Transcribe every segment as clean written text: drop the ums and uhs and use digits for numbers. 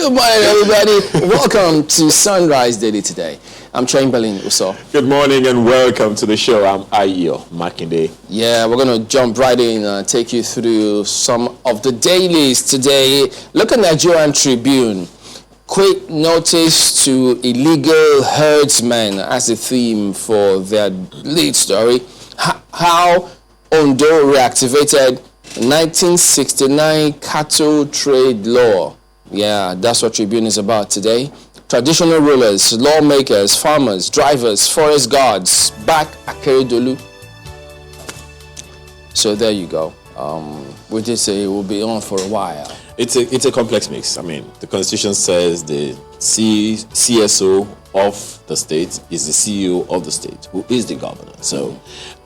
Good morning, everybody. Welcome to Sunrise Daily today. I'm Chamberlain Uso. Good morning and welcome to the show. I'm Ayo Makinde. Yeah, we're going to jump right in and take you through some of the dailies today. Look at Nigerian Tribune. Quick notice to illegal herdsmen as a theme for their lead story. How Ondo reactivated 1969 cattle trade law. Yeah, that's what Tribune is about today. Traditional rulers, lawmakers, farmers, drivers, forest guards, back Akeredolu. So there you go. We did say it will be on for a while. It's a complex mix. I mean, the Constitution says the CSO of the state is the CEO of the state, who is the governor. So,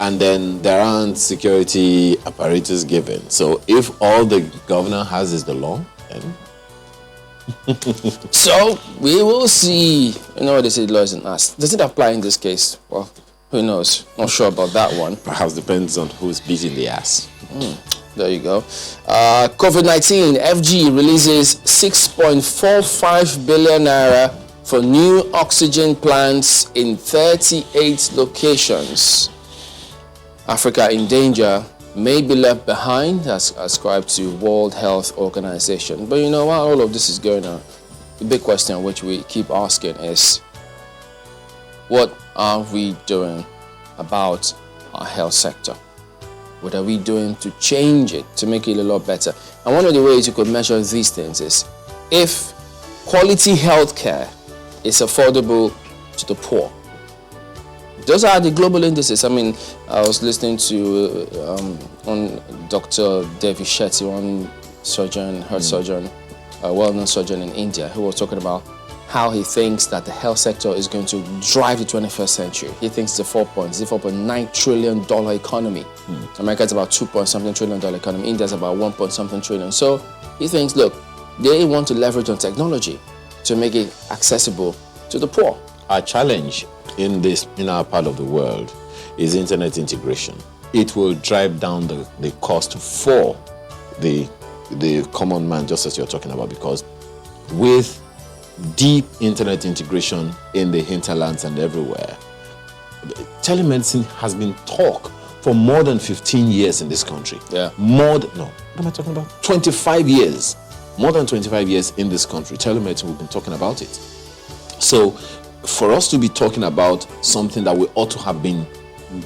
and then there aren't security apparatus given. So if all the governor has is the law, then... So we will see. You know what they say, laws and us. Does it apply in this case? Well, who knows? Not sure about that one. Perhaps depends on who's beating the ass. There you go. COVID-19, FG releases 6.45 billion naira for new oxygen plants in 38 locations. Africa in danger may be left behind, as ascribed to World Health Organization. But you know, while all of this is going on, the big question which we keep asking is, what are we doing about our health sector? What are we doing to change it, to make it a lot better? And one of the ways you could measure these things is if quality health care is affordable to the poor. Those are the global indices. I mean, I was listening to on Dr. Devi Shetty, one surgeon, heart surgeon, a well-known surgeon in India, who was talking about how he thinks that the health sector is going to drive the 21st century. He thinks it's a $4.9 trillion economy. America's about $2.something trillion economy. India's about $1.something trillion. So he thinks, look, they want to leverage on technology to make it accessible to the poor. Our challenge in our part of the world is internet integration. It will drive down the cost for the common man, just as you're talking about, because with deep internet integration in the hinterlands and everywhere, telemedicine has been talk for more than 15 years in this country. Yeah. What am I talking about? 25 years. More than 25 years in this country. Telemedicine, we've been talking about it. So for us to be talking about something that we ought to have been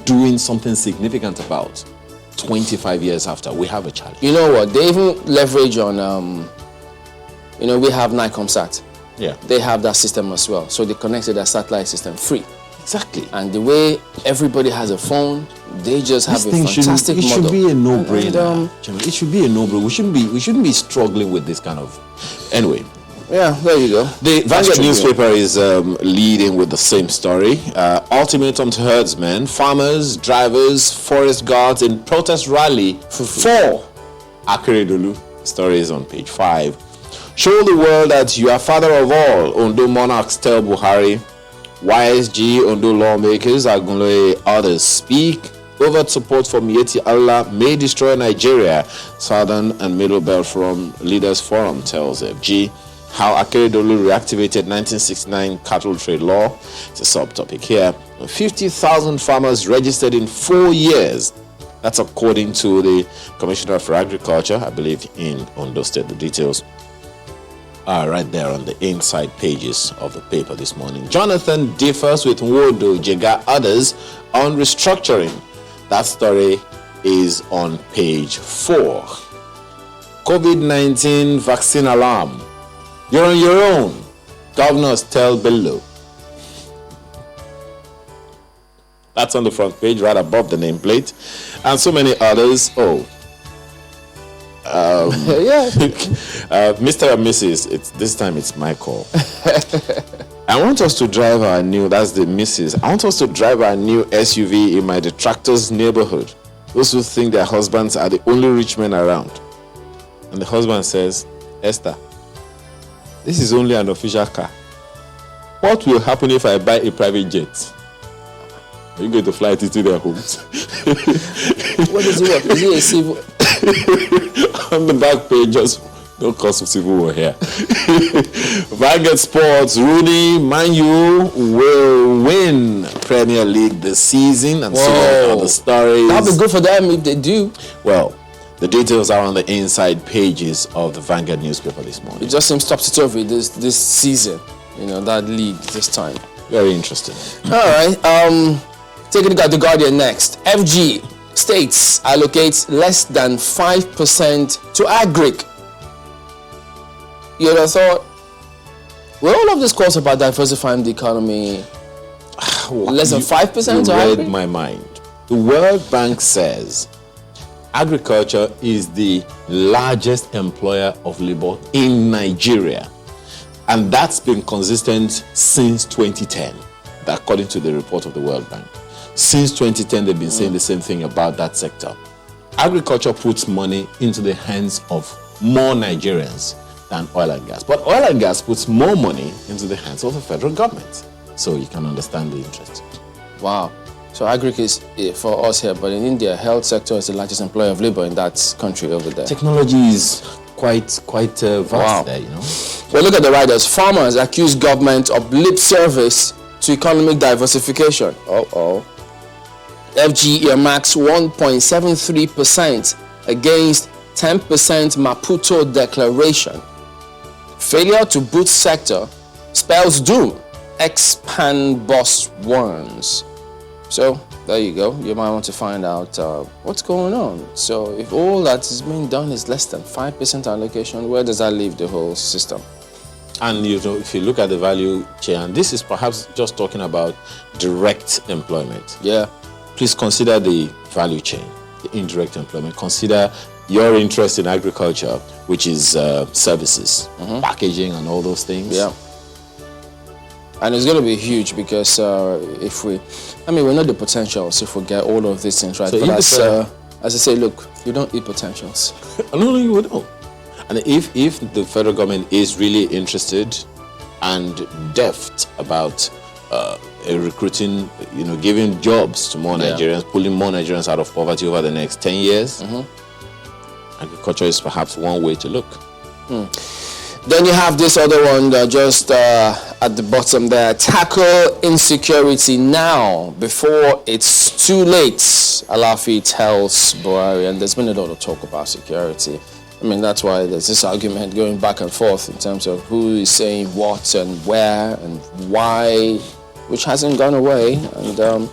doing something significant about 25 years after, we have a challenge. You know what? They even leverage on, we have NICOMSAT. Yeah. They have that system as well. So they connect to their satellite system free. Exactly. And the way everybody has a phone, they just have this a fantastic model. It should be a no-brainer. It should be a no-brainer. We shouldn't be struggling with this kind of... Anyway. Yeah, there you go. The Vanguard newspaper is leading with the same story. Ultimatum to herdsmen, farmers, drivers, forest guards in protest rally for Akeredolu. Story is on page 5. Show the world that you are father of all, Ondo monarchs tell Buhari. YSG, Ondo lawmakers, Agunloye, others speak. Overt support for Mieti Allah may destroy Nigeria. Southern and Middle Belt Forum Leaders Forum tells FG. How Akeredolu reactivated 1969 cattle trade law. It's a subtopic here. 50,000 farmers registered in 4 years. That's according to the Commissioner for Agriculture, I believe, in Ondo State. The details are right there on the inside pages of the paper this morning. Jonathan differs with Wodo, Jega, others on restructuring. That story is on page 4. COVID-19 vaccine alarm. You're on your own. Governors tell below. That's on the front page, right above the nameplate. And so many others. Mr. and Mrs., this time it's my call. I want us to drive our new, that's the Mrs. I want us to drive our new SUV in my detractors' neighborhood. Those who think their husbands are the only rich men around. And the husband says, Esther, this is only an official car. What will happen if I buy a private jet? Are you going to fly it into their homes? What does it work? Is it a civil? On the back page, just No cause of civil war here. Vanguard Sports, Rooney, Man U will win Premier League this season, and so on other stories. That'll be good for them if they do. Well, the details are on the inside pages of the Vanguard newspaper this morning. It just seems topsy-turvy this season, that league this time. Very interesting. All right, take a look at The Guardian next. FG states allocates less than 5% to agric. You'd have thought, well, all of this calls about diversifying the economy, less than 5% to agric? agric? My mind. The World Bank says agriculture is the largest employer of labor in Nigeria. And that's been consistent since 2010, according to the report of the World Bank. Since 2010, they've been saying the same thing about that sector. Agriculture puts money into the hands of more Nigerians than oil and gas. But oil and gas puts more money into the hands of the federal government. So you can understand the interest. Wow. So agric is for us here, but in India, health sector is the largest employer of labor in that country over there. Technology is quite vast there, Well, look at the riders. Farmers accuse government of lip service to economic diversification. FG earmarks 1.73% against 10% Maputo declaration. Failure to boost sector spells doom. Expand boss warns. So there you go. You might want to find out what's going on. So if all that is being done is less than 5% allocation, where does that leave the whole system? And if you look at the value chain, this is perhaps just talking about direct employment. Yeah. Please consider the value chain, the indirect employment. Consider your interest in agriculture, which is services, packaging and all those things. Yeah. And it's going to be huge because we know the potentials if we get all of these things right. So but as I say, look, you don't eat potentials. No, you don't. And if the federal government is really interested and deft about recruiting, giving jobs to more Nigerians, pulling more Nigerians out of poverty over the next 10 years, agriculture is perhaps one way to look. Then you have this other one just at the bottom there. Tackle insecurity now before it's too late, Alafi tells Buhari. And there's been a lot of talk about security. That's why there's this argument going back and forth in terms of who is saying what and where and why, which hasn't gone away. And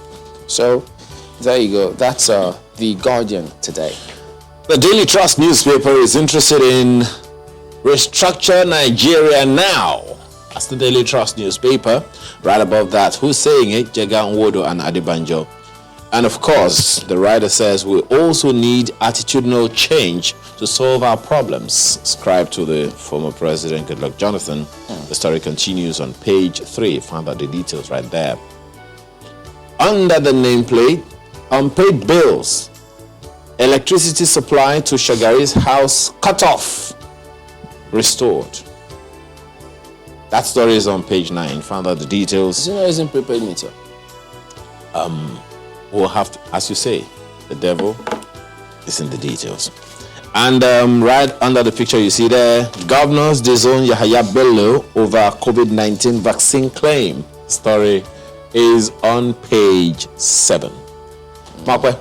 so there you go. That's The Guardian today. The Daily Trust newspaper is interested in Restructure Nigeria now. That's the Daily Trust newspaper. Right above that, who's saying it? Jega Nwodo and Adebanjo. And of course, the writer says we also need attitudinal change to solve our problems. Scribed to the former president, Goodluck Jonathan. The story continues on page 3. Found out the details right there. Under the nameplate, unpaid bills. Electricity supply to Shagari's house cut off. Restored. That story is on page 9. Found out the details. Isn't prepaid meter? We'll have to, as you say, the devil is in the details. And right under the picture you see there, governors disown Yahaya Bello over COVID-19 vaccine claim. Story is on page 7. Makwe.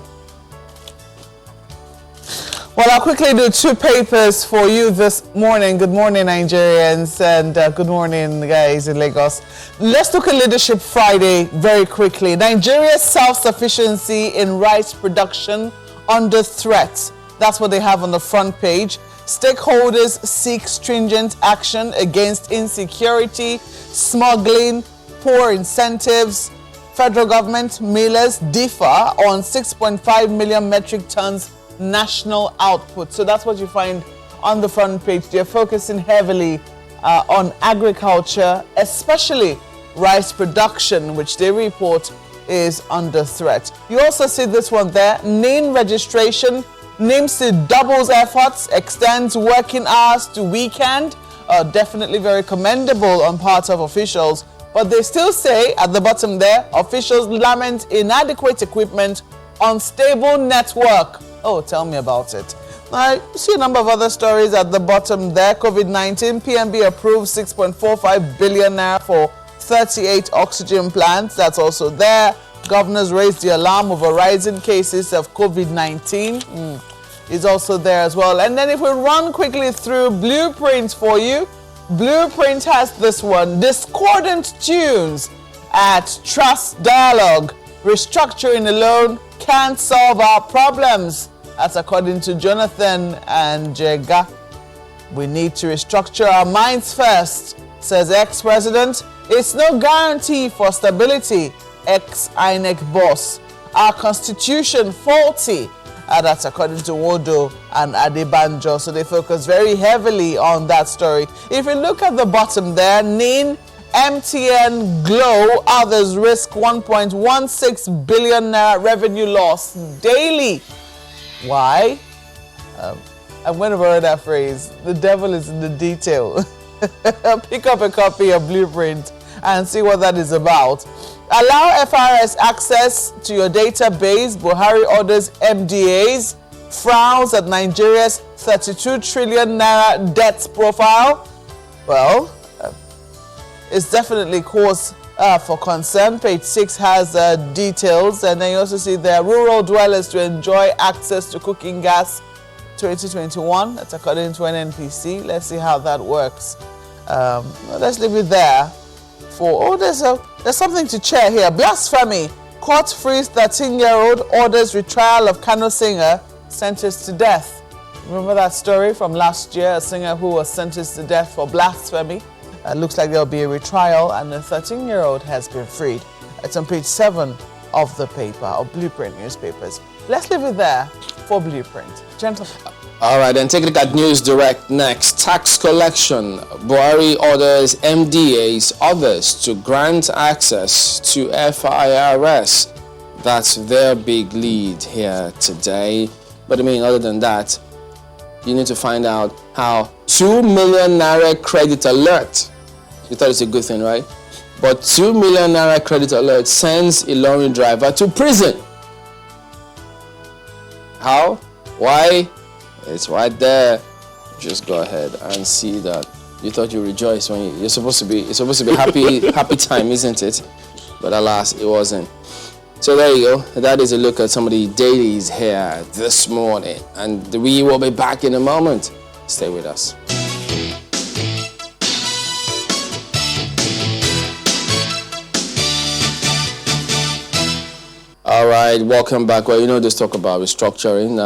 Well, I'll quickly do 2 papers for you this morning. Good morning, Nigerians, and good morning, guys in Lagos. Let's look at Leadership Friday very quickly. Nigeria's self-sufficiency in rice production under threat. That's what they have on the front page. Stakeholders seek stringent action against insecurity, smuggling, poor incentives. Federal government millers differ on 6.5 million metric tons national output. So that's what you find on the front page. They're focusing heavily on agriculture, especially rice production, which they report is under threat. You also see this one there. NIN registration. NIMC doubles efforts, extends working hours to weekend. Definitely very commendable on part of officials. But they still say at the bottom there, officials lament inadequate equipment, unstable network. Oh, tell me about it. I see a number of other stories at the bottom there. COVID-19, PNB approved 6.45 billion naira for 38 oxygen plants. That's also there. Governors raised the alarm over rising cases of COVID-19. Is also there as well. And then if we run quickly through Blueprint for you, Blueprint has this one: discordant tunes at Trust Dialogue. Restructuring alone can't solve our problems. That's according to Jonathan and Jega. We need to restructure our minds first, says ex-president. It's no guarantee for stability, ex-INEC boss. Our constitution faulty. That's according to Wodo and Adebanjo. So they focus very heavily on that story. If you look at the bottom there, NIN, MTN, Glow, others risk 1.16 billion naira revenue loss daily. Why? I'm going to borrow that phrase. The devil is in the detail. Pick up a copy of Blueprint and see what that is about. Allow FRS access to your database. Buhari orders MDAs. Frowns at Nigeria's 32 trillion naira debt profile. Well, it's definitely cause for concern. Page 6 has details. And then you also see there, rural dwellers to enjoy access to cooking gas 2021. That's according to NNPC. Let's see how that works. Let's leave it there. There's something to share here. Blasphemy. Court frees 13-year-old, orders retrial of Kano singer sentenced to death. Remember that story from last year? A singer who was sentenced to death for blasphemy. It looks like there'll be a retrial, and the 13-year-old has been freed. It's on page 7 of the paper, of Blueprint newspapers. Let's leave it there for Blueprint. Gentlemen. All right, then take a look at News Direct next. Tax collection. Buhari orders MDAs, others to grant access to FIRS. That's their big lead here today. But I mean, other than that, you need to find out how 2 million naira credit alert. You thought it's a good thing, right? But 2 million naira credit alert sends a lorry driver to prison. How? Why? It's right there. Just go ahead and see that. You thought you rejoiced when you're supposed to be. It's supposed to be happy time, isn't it? But alas, it wasn't. So there you go. That is a look at some of the dailies here this morning, and we will be back in a moment. Stay with us. All right, welcome back. Well, you know, this talk about restructuring.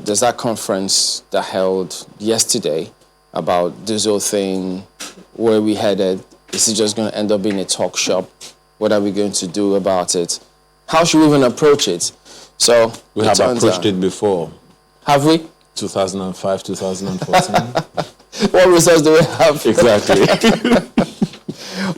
There's that conference that held yesterday about this whole thing, where we headed. Is it just going to end up being a talk shop? What are we going to do about it? How should we even approach it? So we have approached it before. Have we? 2005, 2014. What results do we have? Exactly.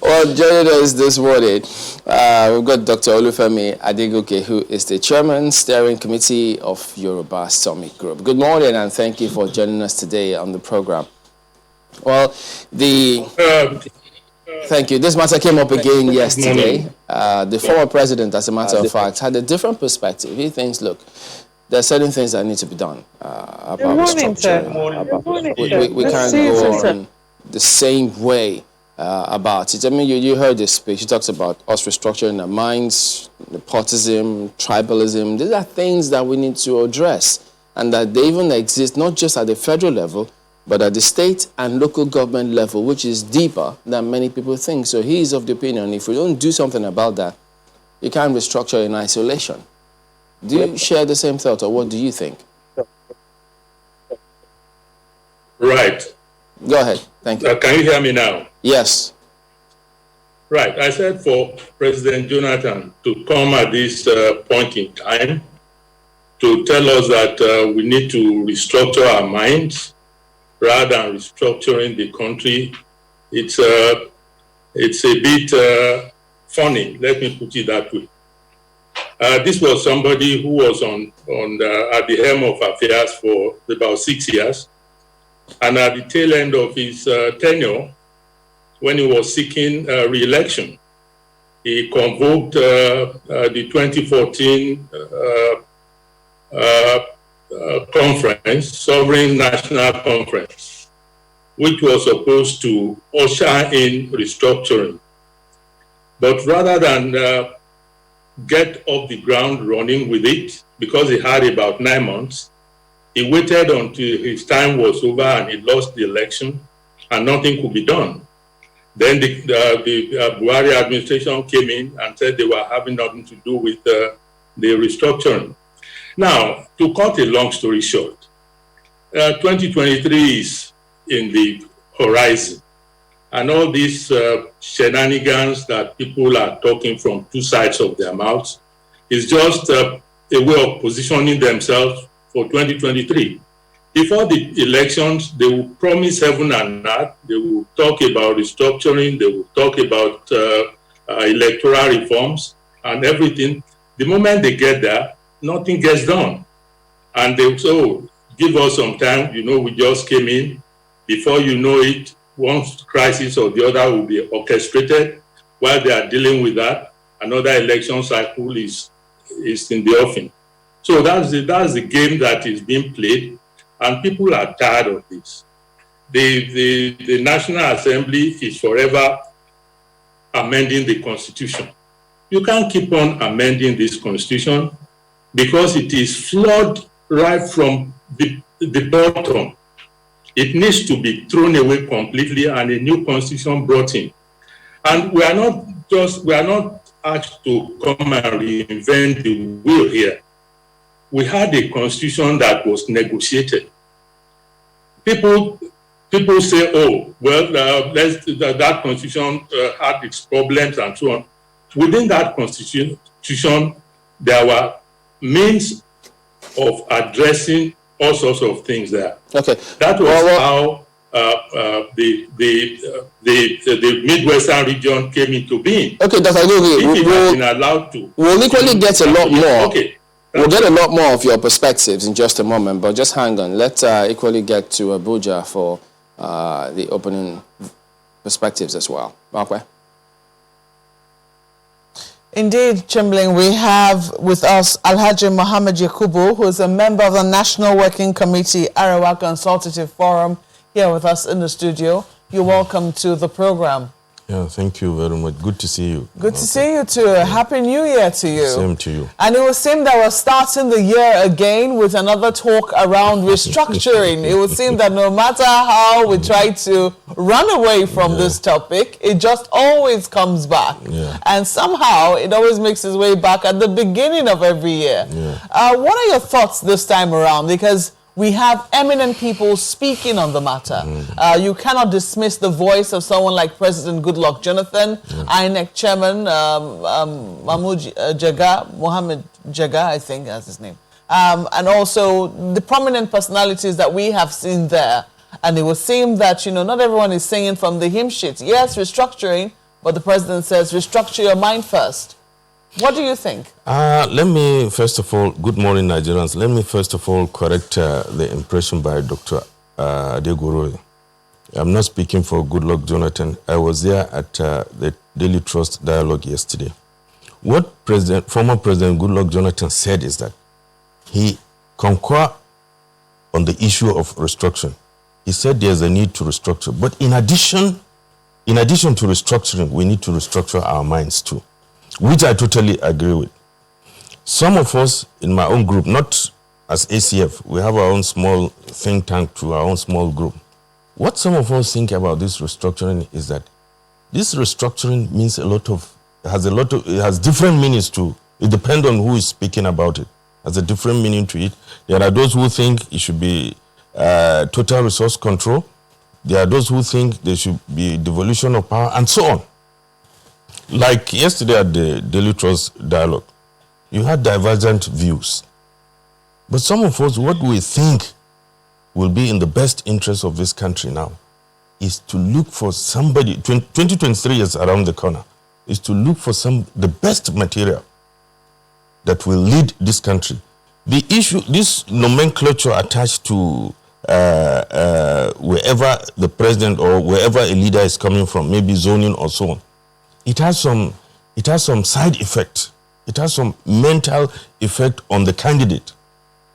Well, joining us this morning, we've got Dr. Olufemi Adegoke, who is the Chairman, Steering Committee of Yoruba Summit Group. Good morning, and thank you for joining us today on the program. Well, thank you. This matter came up again yesterday. The former president, as a matter of fact, had a different perspective. He thinks, look, there are certain things that need to be done about restructuring. We can't go on the same way about it. I mean, you heard this speech. He talks about us restructuring our minds, nepotism, tribalism. These are things that we need to address, and that they even exist not just at the federal level, but at the state and local government level, which is deeper than many people think. So he is of the opinion, if we don't do something about that, you can't restructure in isolation. Do you share the same thought, or what do you think? Right. Go ahead. Thank you. Can you hear me now? Yes. Right. I said for President Jonathan to come at this point in time to tell us that we need to restructure our minds rather than restructuring the country. It's a bit funny. Let me put it that way. This was somebody who was at the helm of affairs for about 6 years. And at the tail end of his tenure, when he was seeking re-election, he convoked the 2014 conference, Sovereign National Conference, which was supposed to usher in restructuring. But rather than get off the ground running with it, because he had about 9 months, he waited until his time was over and he lost the election and nothing could be done. Then the Buhari administration came in and said they were having nothing to do with the restructuring. Now, to cut a long story short, 2023 is in the horizon. And all these shenanigans that people are talking from two sides of their mouths is just a way of positioning themselves for 2023. Before the elections, they will promise heaven and earth. They will talk about restructuring. They will talk about electoral reforms and everything. The moment they get there, nothing gets done. And they say, give us some time. We just came in. Before you know it, one crisis or the other will be orchestrated. While they are dealing with that, another election cycle is in the offing. So that's the game that is being played, and people are tired of this. The National Assembly is forever amending the Constitution. You can't keep on amending this Constitution because it is flawed right from the bottom. It needs to be thrown away completely and a new Constitution brought in. And we are not asked to come and reinvent the wheel here. We had a Constitution that was negotiated. People say, that Constitution had its problems and so on. Within that Constitution, there were means of addressing all sorts of things there. Okay. That was how the Midwestern region came into being. Okay, Dr. We'll equally get a lot more. Okay. We'll get a lot more of your perspectives in just a moment, but just hang on. Let's equally get to Abuja for the opening perspectives as well. Okay. Indeed, Chimling, we have with us Alhaji Muhammad Yakubu, who is a member of the National Working Committee, Arewa Consultative Forum, here with us in the studio. You're welcome to the program. Yeah, thank you very much. Good to see you. Good to see you too. Happy New Year to you. Same to you. And it would seem that we're starting the year again with another talk around restructuring. It would seem that no matter how we try to run away from this topic, it just always comes back. Yeah. And somehow it always makes its way back at the beginning of every year. Yeah. What are your thoughts this time around? Because we have eminent people speaking on the matter. You cannot dismiss the voice of someone like President Goodluck Jonathan, INEC Chairman Mohammed Jaga, I think that's his name, and also the prominent personalities that we have seen there. And it would seem that, not everyone is singing from the hymn sheet. Yes, restructuring, but the president says restructure your mind first. What do you think? Let me, first of all, good morning, Nigerians. Let me, first of all, correct the impression by Dr. Adegoroye. I'm not speaking for Goodluck Jonathan. I was there at the Daily Trust Dialogue yesterday. What former President Goodluck Jonathan said is that he concurred on the issue of restructuring. He said there's a need to restructure. But in addition to restructuring, we need to restructure our minds too, which I totally agree with. Some of us in my own group, not as ACF, we have our own small think tank to our own small group. What some of us think about this restructuring is that this restructuring means it has different meanings to it. Depends on who is speaking about it. Has a different meaning to it. There are those who think it should be total resource control. There are those who think there should be devolution of power and so on. Like yesterday at the Daily Trust Dialogue, you had divergent views. But some of us, what we think will be in the best interest of this country now is to look for somebody, 2023 is around the corner, is to look for the best material that will lead this country. The issue, this nomenclature attached to wherever the president or wherever a leader is coming from, maybe zoning or so on, it has some side effect. It has some mental effect on the candidate.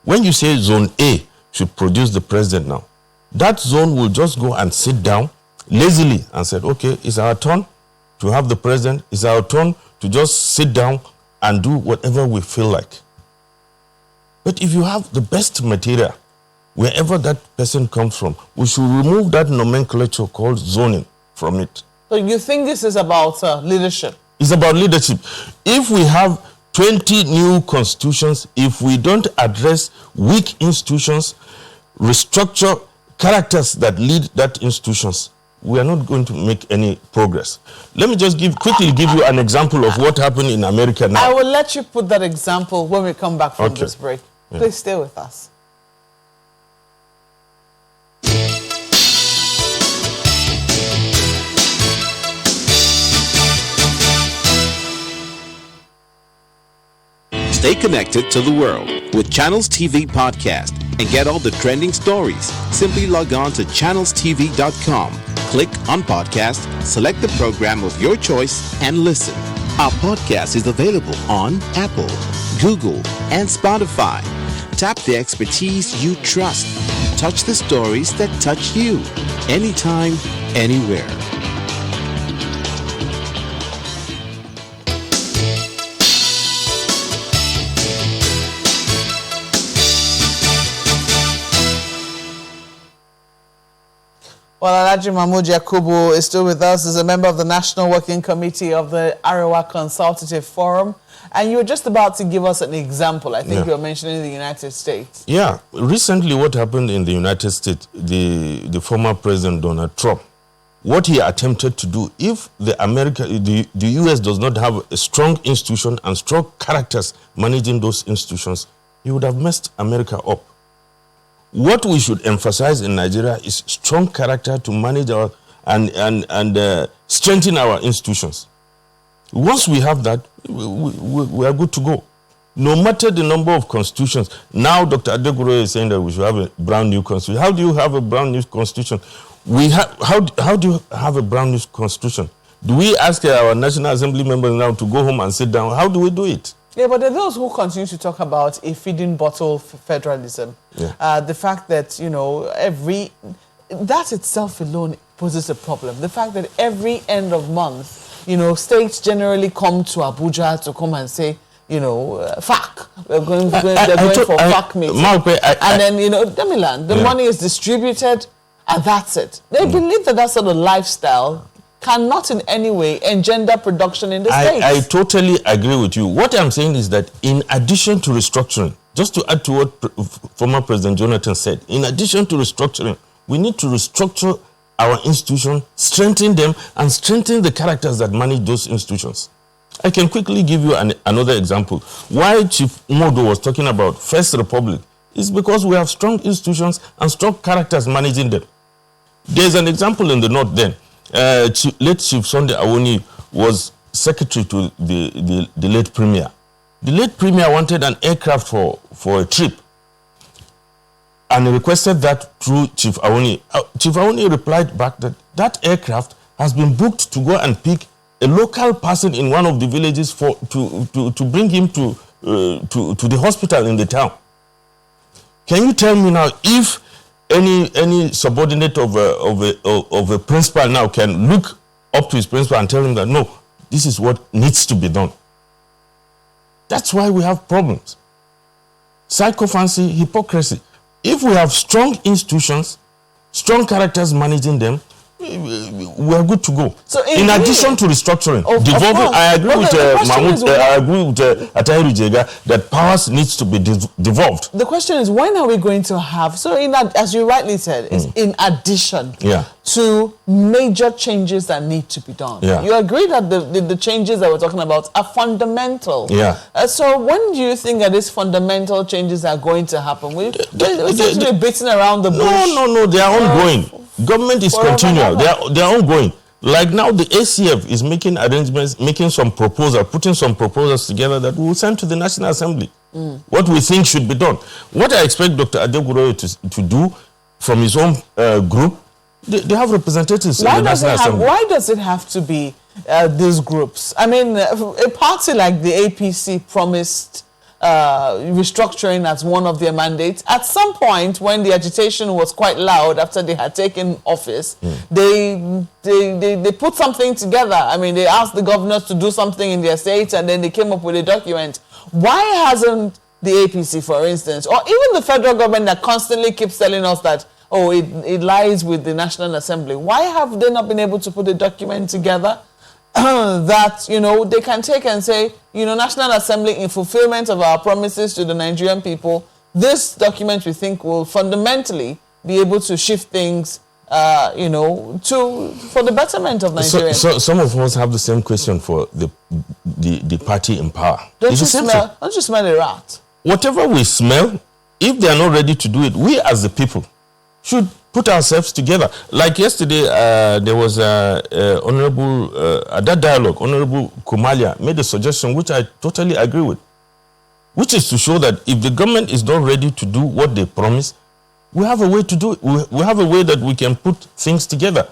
When you say Zone A should produce the president now, that zone will just go and sit down lazily and said, okay, it's our turn to have the president. It's our turn to just sit down and do whatever we feel like. But if you have the best material, wherever that person comes from, we should remove that nomenclature called zoning from it. So you think this is about leadership? It's about leadership. If we have 20 new constitutions, if we don't address weak institutions, restructure characters that lead that institutions, we are not going to make any progress. Let me just quickly give you an example of what happened in America now. I will let you put that example when we come back from this break. Yeah. Please stay with us. Stay connected to the world with Channels TV Podcast and get all the trending stories. Simply log on to channelstv.com, click on podcast, select the program of your choice, and listen. Our podcast is available on Apple, Google, and Spotify. Tap the expertise you trust. Touch the stories that touch you. Anytime, anywhere. Well, Alhaji Mahmood Yakubu is still with us as a member of the National Working Committee of the Arewa Consultative Forum. And you were just about to give us an example. I think you were mentioning the United States. Yeah. Recently, what happened in the United States, the former President Donald Trump, what he attempted to do, if the U.S. does not have a strong institution and strong characters managing those institutions, he would have messed America up. What we should emphasize in Nigeria is strong character to manage our and strengthen our institutions. Once we have that, we are good to go. No matter the number of constitutions. Now Dr. Adegoro is saying that we should have a brand new constitution. How do you have a brand new constitution? How do you have a brand new constitution? Do we ask our National Assembly members now to go home and sit down? How do we do it? Yeah, but there are those who continue to talk about a feeding bottle federalism. Yeah. The fact that, that itself alone poses a problem. The fact that every end of month, states generally come to Abuja to come and say, FAC. They're going for FAC meeting. And then, Demilan, the money is distributed and that's it. They believe that sort of lifestyle cannot in any way engender production in the States. I totally agree with you. What I'm saying is that in addition to restructuring, just to add to what former President Jonathan said, in addition to restructuring, we need to restructure our institutions, strengthen them, and strengthen the characters that manage those institutions. I can quickly give you another example. Why Chief Umodo was talking about First Republic is because we have strong institutions and strong characters managing them. There's an example in the North then. Late Chief Sunday Awoni was secretary to the late Premier. The late Premier wanted an aircraft for a trip and he requested that through Chief Awoni. Chief Awoni replied back that aircraft has been booked to go and pick a local person in one of the villages to bring him to the hospital in the town. Can you tell me now if any subordinate of a principal now can look up to his principal and tell him that no, this is what needs to be done? That's why we have problems. Sycophancy, hypocrisy. If we have strong institutions, strong characters managing them, we are good to go. So in addition to restructuring, devolving, I agree with Mahmoud, I agree with Atahiru Jega that powers needs to be devolved. The question is, when are we going to have, as you rightly said, it's in addition to major changes that need to be done. Yeah. You agree that the changes that we're talking about are fundamental. Yeah. So when do you think that these fundamental changes are going to happen? We seem to be beating around the bush. No, they are ongoing. Government is continual. They are ongoing. Like now, the ACF is making arrangements, making some proposals, putting some proposals together that we will send to the National Assembly. What we think should be done. What I expect Dr. Adegoro to do from his own group, they have representatives in the National Assembly. Why does it have to be these groups? I mean, a party like the APC promised restructuring as one of their mandates. At some point, when the agitation was quite loud after they had taken office, they put something together. I mean, they asked the governors to do something in their states, and then they came up with a document. Why hasn't the APC, for instance, or even the federal government that constantly keeps telling us that, oh, it lies with the National Assembly, why have they not been able to put a document together that, you know, they can take and say, you know, National Assembly, in fulfillment of our promises to the Nigerian people, this document we think will fundamentally be able to shift things, you know, for the betterment of Nigerians. So some of us have the same question for the party in power. Don't you smell a rat? Whatever we smell, if they are not ready to do it, we as the people should put ourselves together. Like yesterday, there was Honorable, at that dialogue, Honorable Kumalia made a suggestion which I totally agree with, which is to show that if the government is not ready to do what they promise, we have a way to do it. We have a way that we can put things together.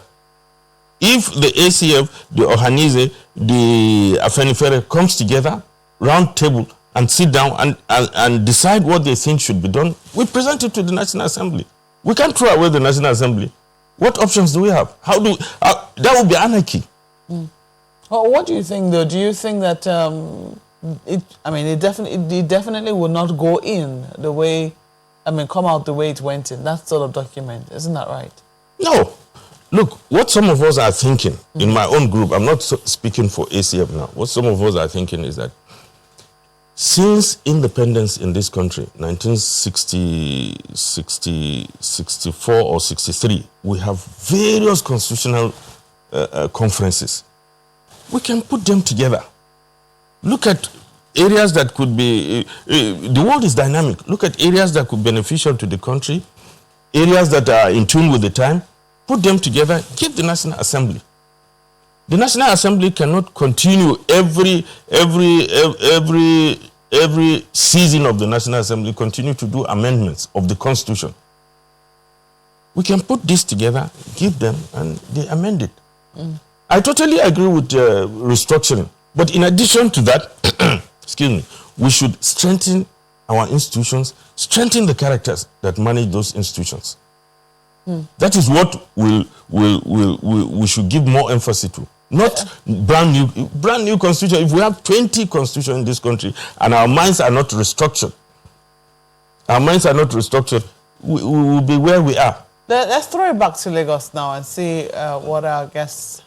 If the ACF, the Ohanize, the Afenifere comes together, round table, and sit down and decide what they think should be done, we present it to the National Assembly. We can't throw away the National Assembly. What options do we have? That would be anarchy. Well, what do you think, though? Do you think that it definitely will not go in the way, come out the way it went in, that sort of document? Isn't that right? No. Look, what some of us are thinking, in my own group, I'm not speaking for ACF now, what some of us are thinking is that since independence in this country, 1960, 64 or 63, we have various constitutional conferences. We can put them together. Look at areas that could be, the world is dynamic. Look at areas that could be beneficial to the country, areas that are in tune with the time, put them together, give the National Assembly. The National Assembly cannot continue every season of the National Assembly continue to do amendments of the Constitution. We can put this together, give them, and they amend it. I totally agree with restructuring. But in addition to that, excuse me, we should strengthen our institutions, strengthen the characters that manage those institutions. That is what we should give more emphasis to. Not brand new constitution. If we have 20 constitutions in this country and our minds are not restructured, we will be where we are. Let's throw it back to Lagos now and see what our guest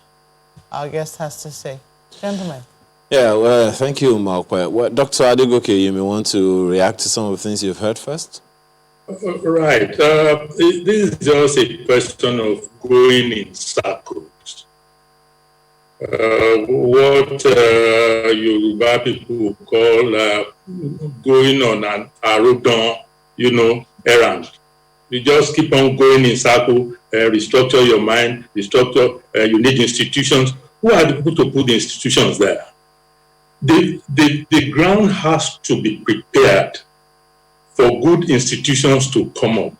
has to say. Gentlemen. Yeah, well, thank you, Malkwe. Well, Dr. Adegoke, you may want to react to some of the things you've heard first? Right. This is just a question of going in circles. What Yoruba people call going on an arrogant, errand. You just keep on going in circle, restructure your mind, you need institutions. Who are the people to put the institutions there? The ground has to be prepared for good institutions to come up.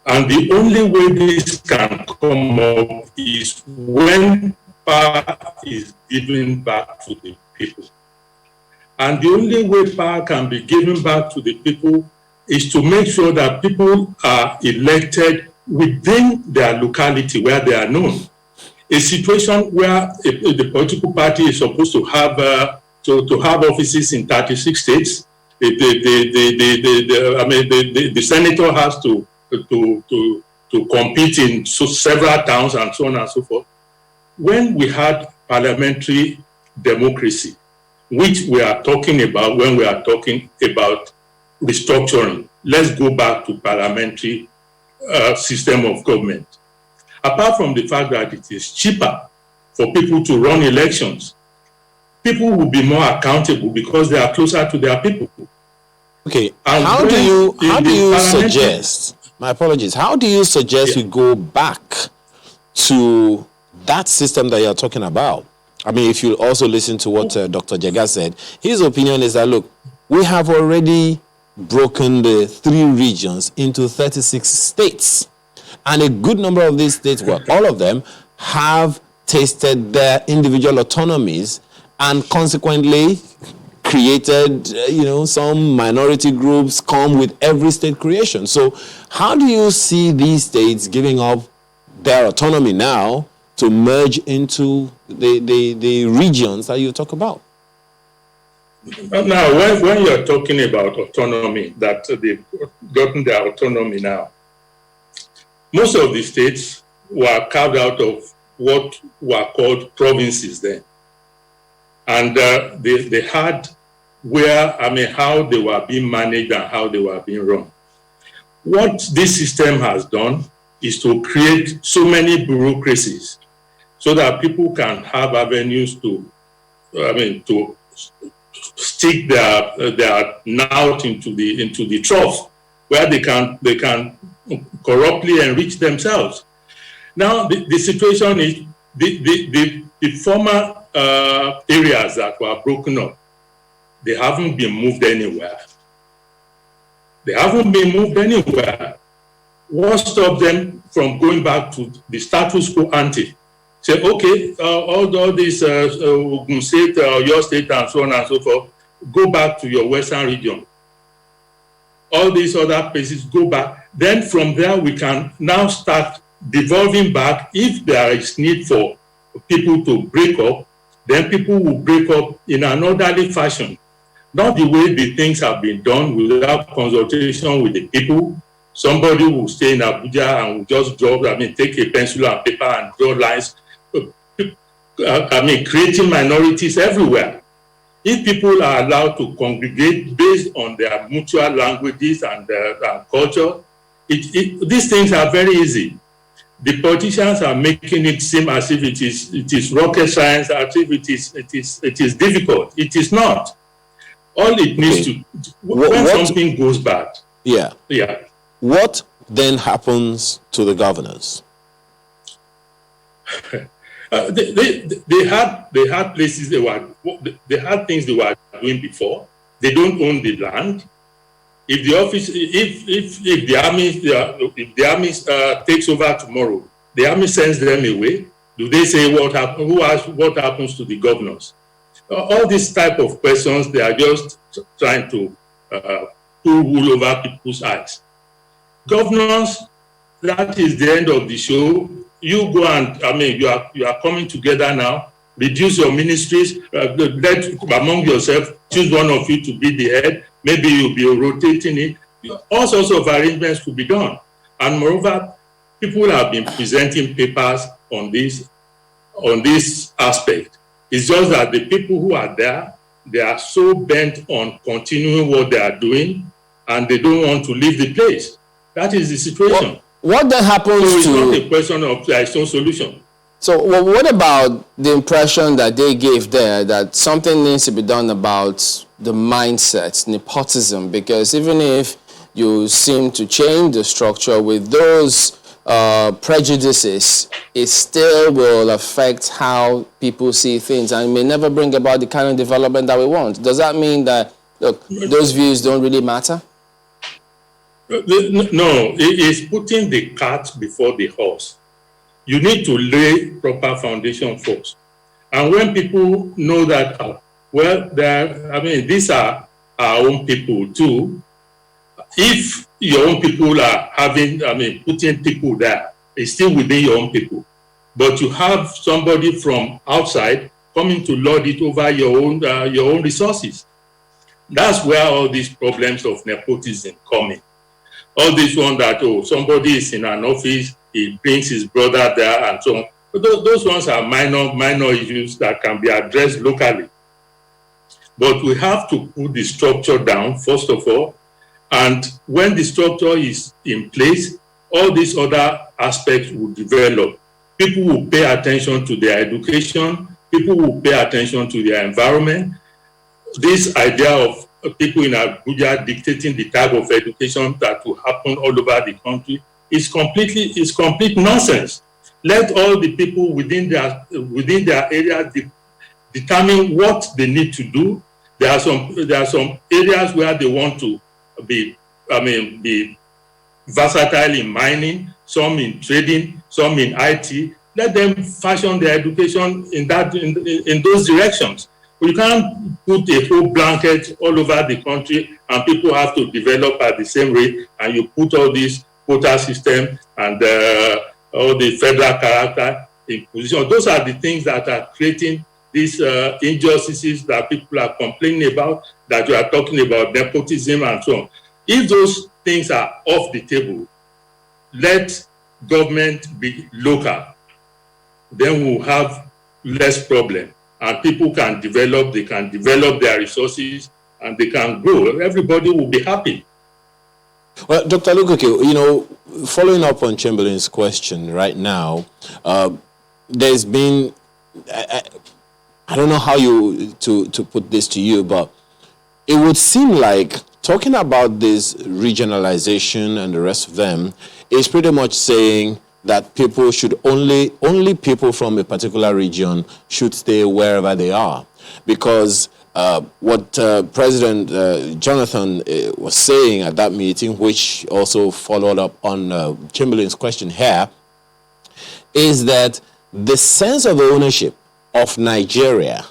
And the only way this can come up is when power is given back to the people. And the only way power can be given back to the people is to make sure that people are elected within their locality where they are known. A situation where the political party is supposed to have offices in 36 states, the senator has to compete in several towns and so on and so forth. When we had parliamentary democracy, which we are talking about when we are talking about restructuring, let's go back to parliamentary system of government. Apart from the fact that it is cheaper for people to run elections, people will be more accountable because they are closer to their people. Okay, and how do you suggest, my apologies, how do you suggest we go back to that system that you're talking about? I mean, if you also listen to what Dr. Jega said, his opinion is that, look, we have already broken the 3 regions into 36 states. And a good number of these states, well, all of them, have tasted their individual autonomies and consequently created, some minority groups come with every state creation. So how do you see these states giving up their autonomy now to merge into the regions that you talk about? Now, when you're talking about autonomy, that they've gotten their autonomy now, most of the states were carved out of what were called provinces then. And they had how they were being managed and how they were being run. What this system has done is to create so many bureaucracies so that people can have avenues to stick their knout into the trough where they can corruptly enrich themselves. Now the situation is the former areas that were broken up, they haven't been moved anywhere. What stopped them from going back to the status quo ante? Say, okay, all these Ogun State, your state, and so on and so forth, go back to your western region. All these other places, go back. Then from there, we can now start devolving back. If there is need for people to break up, then people will break up in an orderly fashion. Not the way the things have been done without consultation with the people. Somebody will stay in Abuja and will just take a pencil and paper and draw lines. Creating minorities everywhere. If people are allowed to congregate based on their mutual languages and culture, these things are very easy. The politicians are making it seem as if it is rocket science, as if it is difficult. It is not. All it needs to when something goes bad. Yeah. What then happens to the governors? They had places they had things they were doing before. They don't own the land. If the army takes over tomorrow, the army sends them away. Do they say what happens to the governors? All these type of questions, they are just trying to pull wool over people's eyes. Governors, that is the end of the show. You go and you are coming together now. Reduce your ministries. Let among yourself choose one of you to be the head. Maybe you'll be rotating it. All sorts of arrangements could be done. And moreover, people have been presenting papers on this aspect. It's just that the people who are there, they are so bent on continuing what they are doing, and they don't want to leave the place. That is the situation. What then happens so it's not a question of there is no solution. So what about the impression that they gave there that something needs to be done about the mindset, nepotism? Because even if you seem to change the structure with those prejudices, it still will affect how people see things and may never bring about the kind of development that we want. Does that mean that, look, those views don't really matter? No, it is putting the cart before the horse. You need to lay proper foundation first. And when people know that, these are our own people too. If your own people are putting people there, it's still within your own people. But you have somebody from outside coming to lord it over your own resources. That's where all these problems of nepotism come in. All this one that, somebody is in an office, he brings his brother there and so on. But those ones are minor issues that can be addressed locally. But we have to put the structure down, first of all. And when the structure is in place, all these other aspects will develop. People will pay attention to their education. People will pay attention to their environment. This idea of people in Abuja dictating the type of education that will happen all over the country is complete nonsense. Let all the people within their area determine what they need to do. There are some areas where they want to be versatile in mining, some in trading, some in IT. Let them fashion their education in those directions. You can't put a whole blanket all over the country and people have to develop at the same rate, and you put all this quota system and all the federal character in position. Those are the things that are creating these injustices that people are complaining about, that you are talking about, nepotism and so on. If those things are off the table, let government be local, then we'll have less problem. And people can develop, they can develop their resources, and they can grow. Everybody will be happy. Well, Dr. Lukuke, following up on Chamberlain's question right now, there's been, I don't know how to put this to you, but it would seem like talking about this regionalization and the rest of them is pretty much saying that people should only people from a particular region should stay wherever they are. Because what President Jonathan was saying at that meeting, which also followed up on Chamberlain's question here, is that the sense of ownership of Nigeria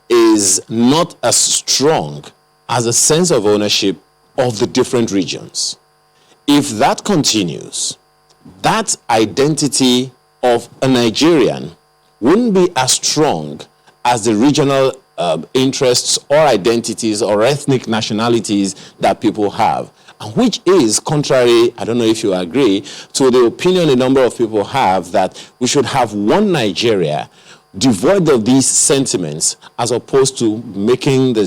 is not as strong as a sense of ownership of the different regions. If that continues, that identity of a Nigerian wouldn't be as strong as the regional interests or identities or ethnic nationalities that people have, and which is contrary, I don't know if you agree, to the opinion a number of people have that we should have one Nigeria devoid of these sentiments, as opposed to making the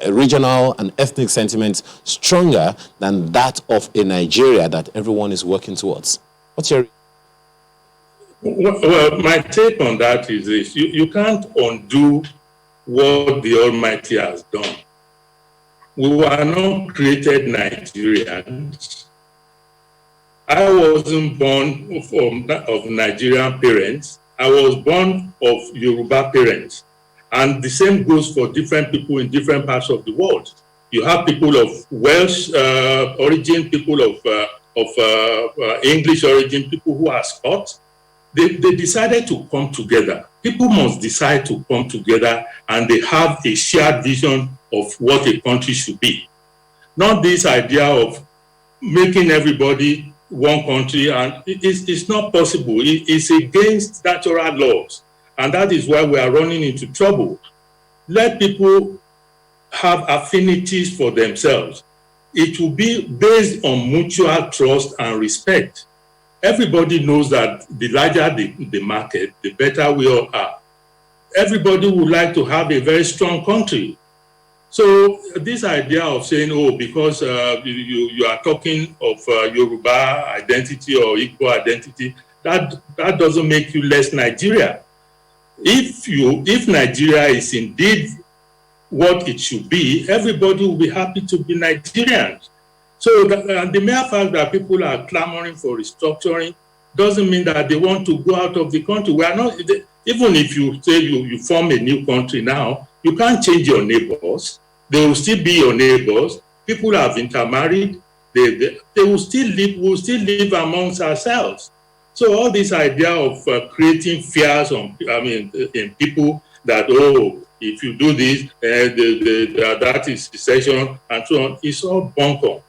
regional and ethnic sentiments stronger than that of a Nigeria that everyone is working towards. What's your... Well, my take on that is this. You can't undo what the Almighty has done. We were not created Nigerians. I wasn't born of Nigerian parents. I was born of Yoruba parents. And the same goes for different people in different parts of the world. You have people of Welsh origin, people of English origin, people who are Scots. They decided to come together. People must decide to come together, and they have a shared vision of what a country should be. Not this idea of making everybody one country, and it's not possible. It's against natural laws, and that is why we are running into trouble. Let people have affinities for themselves. It will be based on mutual trust and respect. Everybody knows that the larger the market, the better we all are. Everybody would like to have a very strong country. So this idea of saying, oh, because you are talking of Yoruba identity or Igbo identity, that doesn't make you less Nigeria. If Nigeria is indeed what it should be, everybody will be happy to be Nigerians. So the mere fact that people are clamoring for restructuring doesn't mean that they want to go out of the country. We are not, even if you say you form a new country now, you can't change your neighbors. They will still be your neighbors. People have intermarried. They will still live amongst ourselves. So all this idea of creating fears in people that, oh, if you do this, that is secession and so on, it's all bunkum.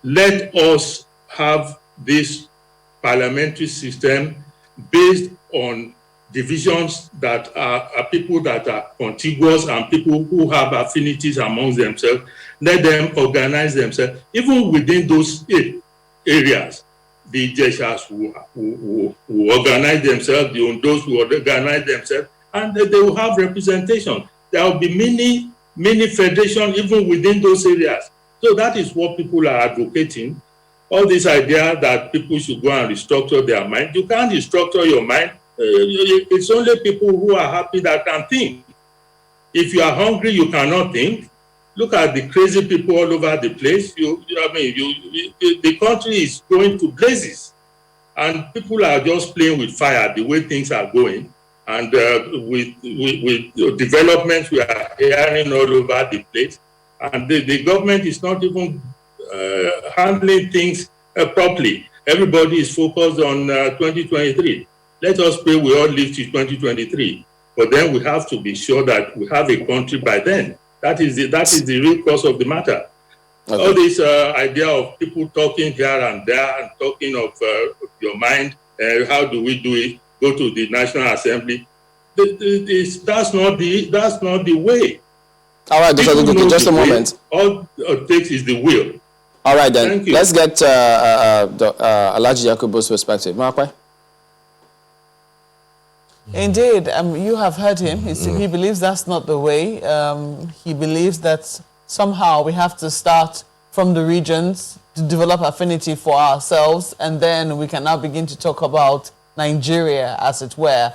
Let us have this parliamentary system based on divisions that are people that are contiguous and people who have affinities amongst themselves. Let them organize themselves. Even within those areas, the Jeshas will organize themselves, the Ondos will organize themselves, and they will have representation. There will be many federations even within those areas. So that is what people are advocating. All this idea that people should go and restructure their mind. You can't restructure your mind. It's only people who are happy that can think. If you are hungry, you cannot think. Look at the crazy people all over the place. The country is going to blazes, and people are just playing with fire the way things are going. And with developments we are hearing all over the place, and the government is not even handling things properly. Everybody is focused on 2023. Let us pray we all live to 2023. But then we have to be sure that we have a country by then. That is the real cause of the matter. Okay. All this idea of people talking here and there and talking of your mind, how do we do it? Go to the National Assembly. That's not the way. All right, just a moment. All it takes is the will. All right, then. Let's get Alhaji Yakubu's perspective. Mark? Indeed, you have heard him. He believes that's not the way. He believes that somehow we have to start from the regions to develop affinity for ourselves, and then we can now begin to talk about Nigeria, as it were.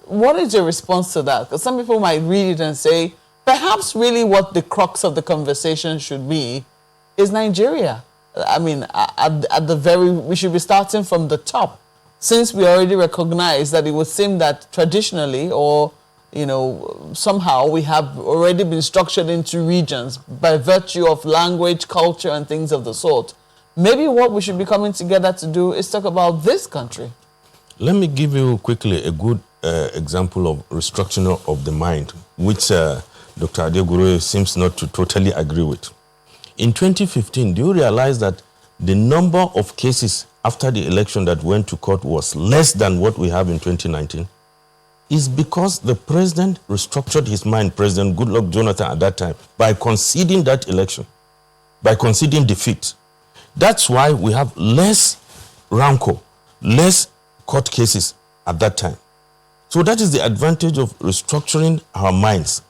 What is your response to that? Because some people might read it and say, perhaps really what the crux of the conversation should be is Nigeria. I mean, we should be starting from the top, since we already recognize that it would seem that traditionally, or somehow we have already been structured into regions by virtue of language, culture, and things of the sort. Maybe what we should be coming together to do is talk about this country. Let me give you quickly a good example of restructuring of the mind, which Dr. Adegoro seems not to totally agree with. In 2015, do you realize that the number of cases after the election that went to court was less than what we have in 2019? Is because the president restructured his mind, President Goodluck Jonathan at that time, by conceding that election, by conceding defeat. That's why we have less rancor, less court cases at that time. So that is the advantage of restructuring our minds.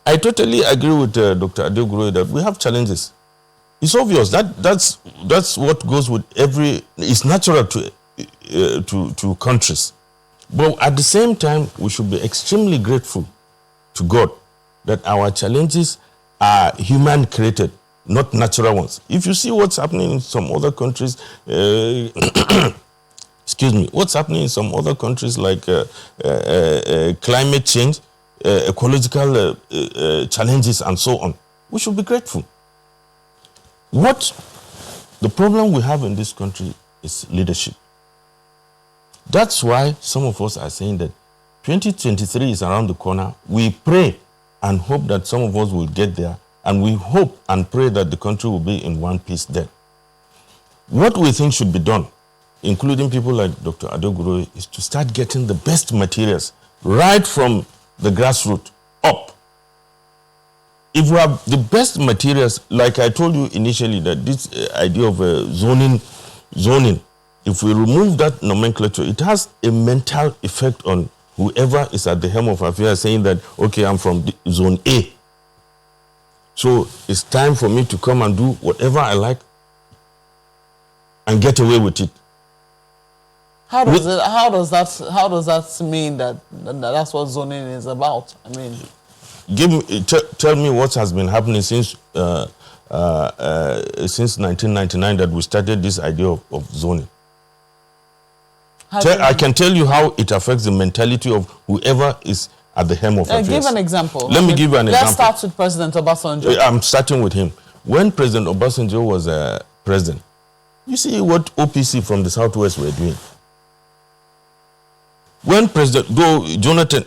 I totally agree with Dr. Adegoro that we have challenges. It's obvious that's what goes with it's natural to countries. But at the same time, we should be extremely grateful to God that our challenges are human created, not natural ones. If you see what's happening in some other countries, what's happening in some other countries like climate change, ecological challenges, and so on, we should be grateful. What the problem we have in this country is leadership. That's why some of us are saying that 2023 is around the corner. We pray and hope that some of us will get there, and we hope and pray that the country will be in one piece then. What we think should be done, including people like Dr. Adegoro, is to start getting the best materials right from the grassroots up. If we have the best materials, like I told you initially, that this idea of zoning, if we remove that nomenclature, it has a mental effect on whoever is at the helm of affairs, saying that, okay, I'm from zone A, so it's time for me to come and do whatever I like and get away with it. How does that mean that that's what zoning is about? I mean, tell me what has been happening since 1999 that we started this idea of zoning. I can tell you how it affects the mentality of whoever is at the helm of affairs. Give an example. Let me give you an example. Let's start with President Obasanjo. I'm starting with him. When President Obasanjo was president, you see what OPC from the Southwest were doing. When Jonathan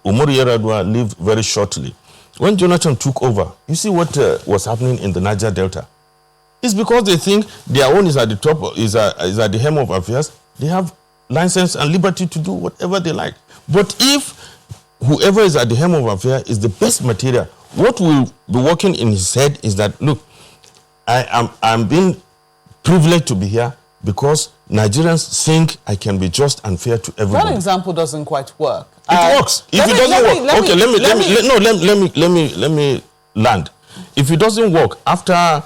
Umaru Yar'Adua lived very shortly, when Jonathan took over, you see what was happening in the Niger Delta. It's because they think their own is at the top, is at the helm of affairs. They have license and liberty to do whatever they like. But if whoever is at the helm of affairs is the best material, what will be working in his head is that, look, I'm being privileged to be here because Nigerians think I can be just and fair to everybody. That example doesn't quite work. It works. If it doesn't work, okay, let me land. If it doesn't work, after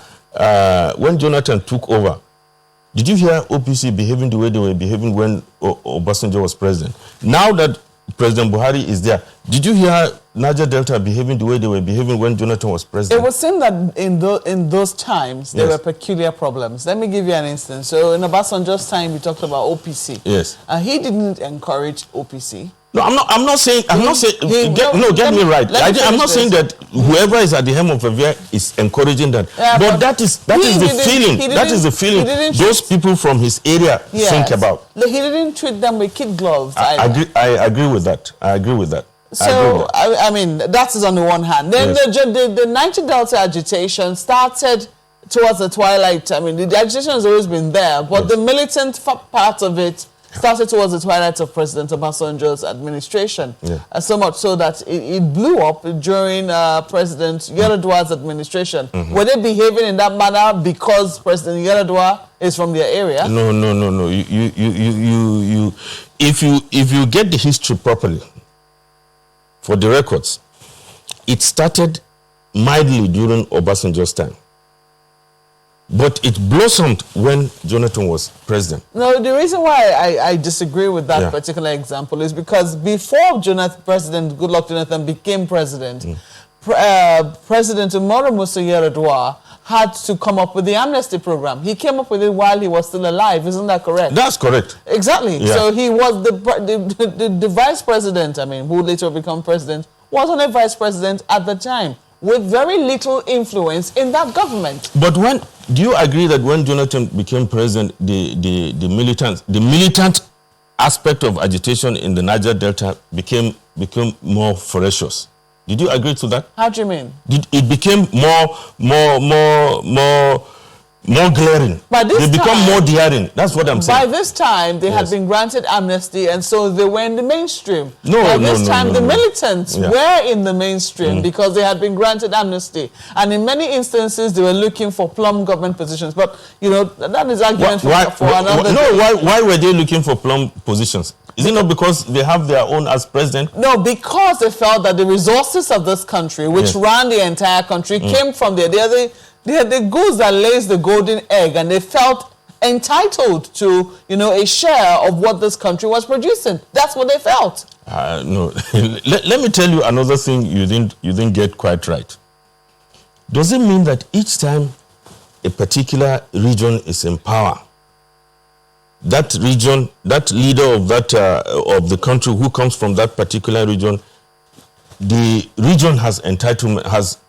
when Jonathan took over, did you hear OPC behaving the way they were behaving when Obasanjo was president? Now that President Buhari is there, did you hear Niger Delta behaving the way they were behaving when Jonathan was president? It was seen that in those times, there were peculiar problems. Let me give you an instance. So in Obasanjo's time, we talked about OPC. Yes. He didn't encourage OPC. No, I'm not saying. Get me right. I'm not saying that whoever is at the helm of Avia is encouraging that. Yeah, but that is the feeling. That is the feeling those people from his area think about. He didn't treat them with kid gloves. I agree with that. So I mean, that is on the one hand. Then the Niger Delta agitation started towards the twilight. I mean, the agitation has always been there, but the militant part of it started towards the twilight of President Obasanjo's administration. So much so that it blew up during President Yar'Adua's administration. Were they behaving in that manner because President Yar'Adua is from their area? No. You if you get the history properly, for the records, it started mildly during Obasanjo's time. But it blossomed when Jonathan was president. No, the reason why I disagree with that particular example is because before President Goodluck Jonathan became president, President Umaru Musa Yar'Adua had to come up with the amnesty program. He came up with it while he was still alive. Isn't that correct? That's correct. Exactly. Yeah. So he was the vice president, I mean, who later became president, was on a vice president at the time, with very little influence in that government. But do you agree that when Jonathan became president, the militant aspect of agitation in the Niger Delta became more ferocious? Did you agree to that? How do you mean? It became more glaring. They become more daring. That's what I'm saying. By this time, they had been granted amnesty, and so they were in the mainstream. By this time, the militants were in the mainstream because they had been granted amnesty. And in many instances, they were looking for plum government positions. But, you know, that is argument for another day. Why were they looking for plum positions? Is it not because they have their own as president? No, because they felt that the resources of this country, which ran the entire country, came from there. They are the goose that lays the golden egg, and they felt entitled to, you know, a share of what this country was producing. That's what they felt. No, let me tell you another thing you didn't get quite right. Does it mean that each time a particular region is in power, that region, that leader of that of the country who comes from that particular region, the region has entitlement, has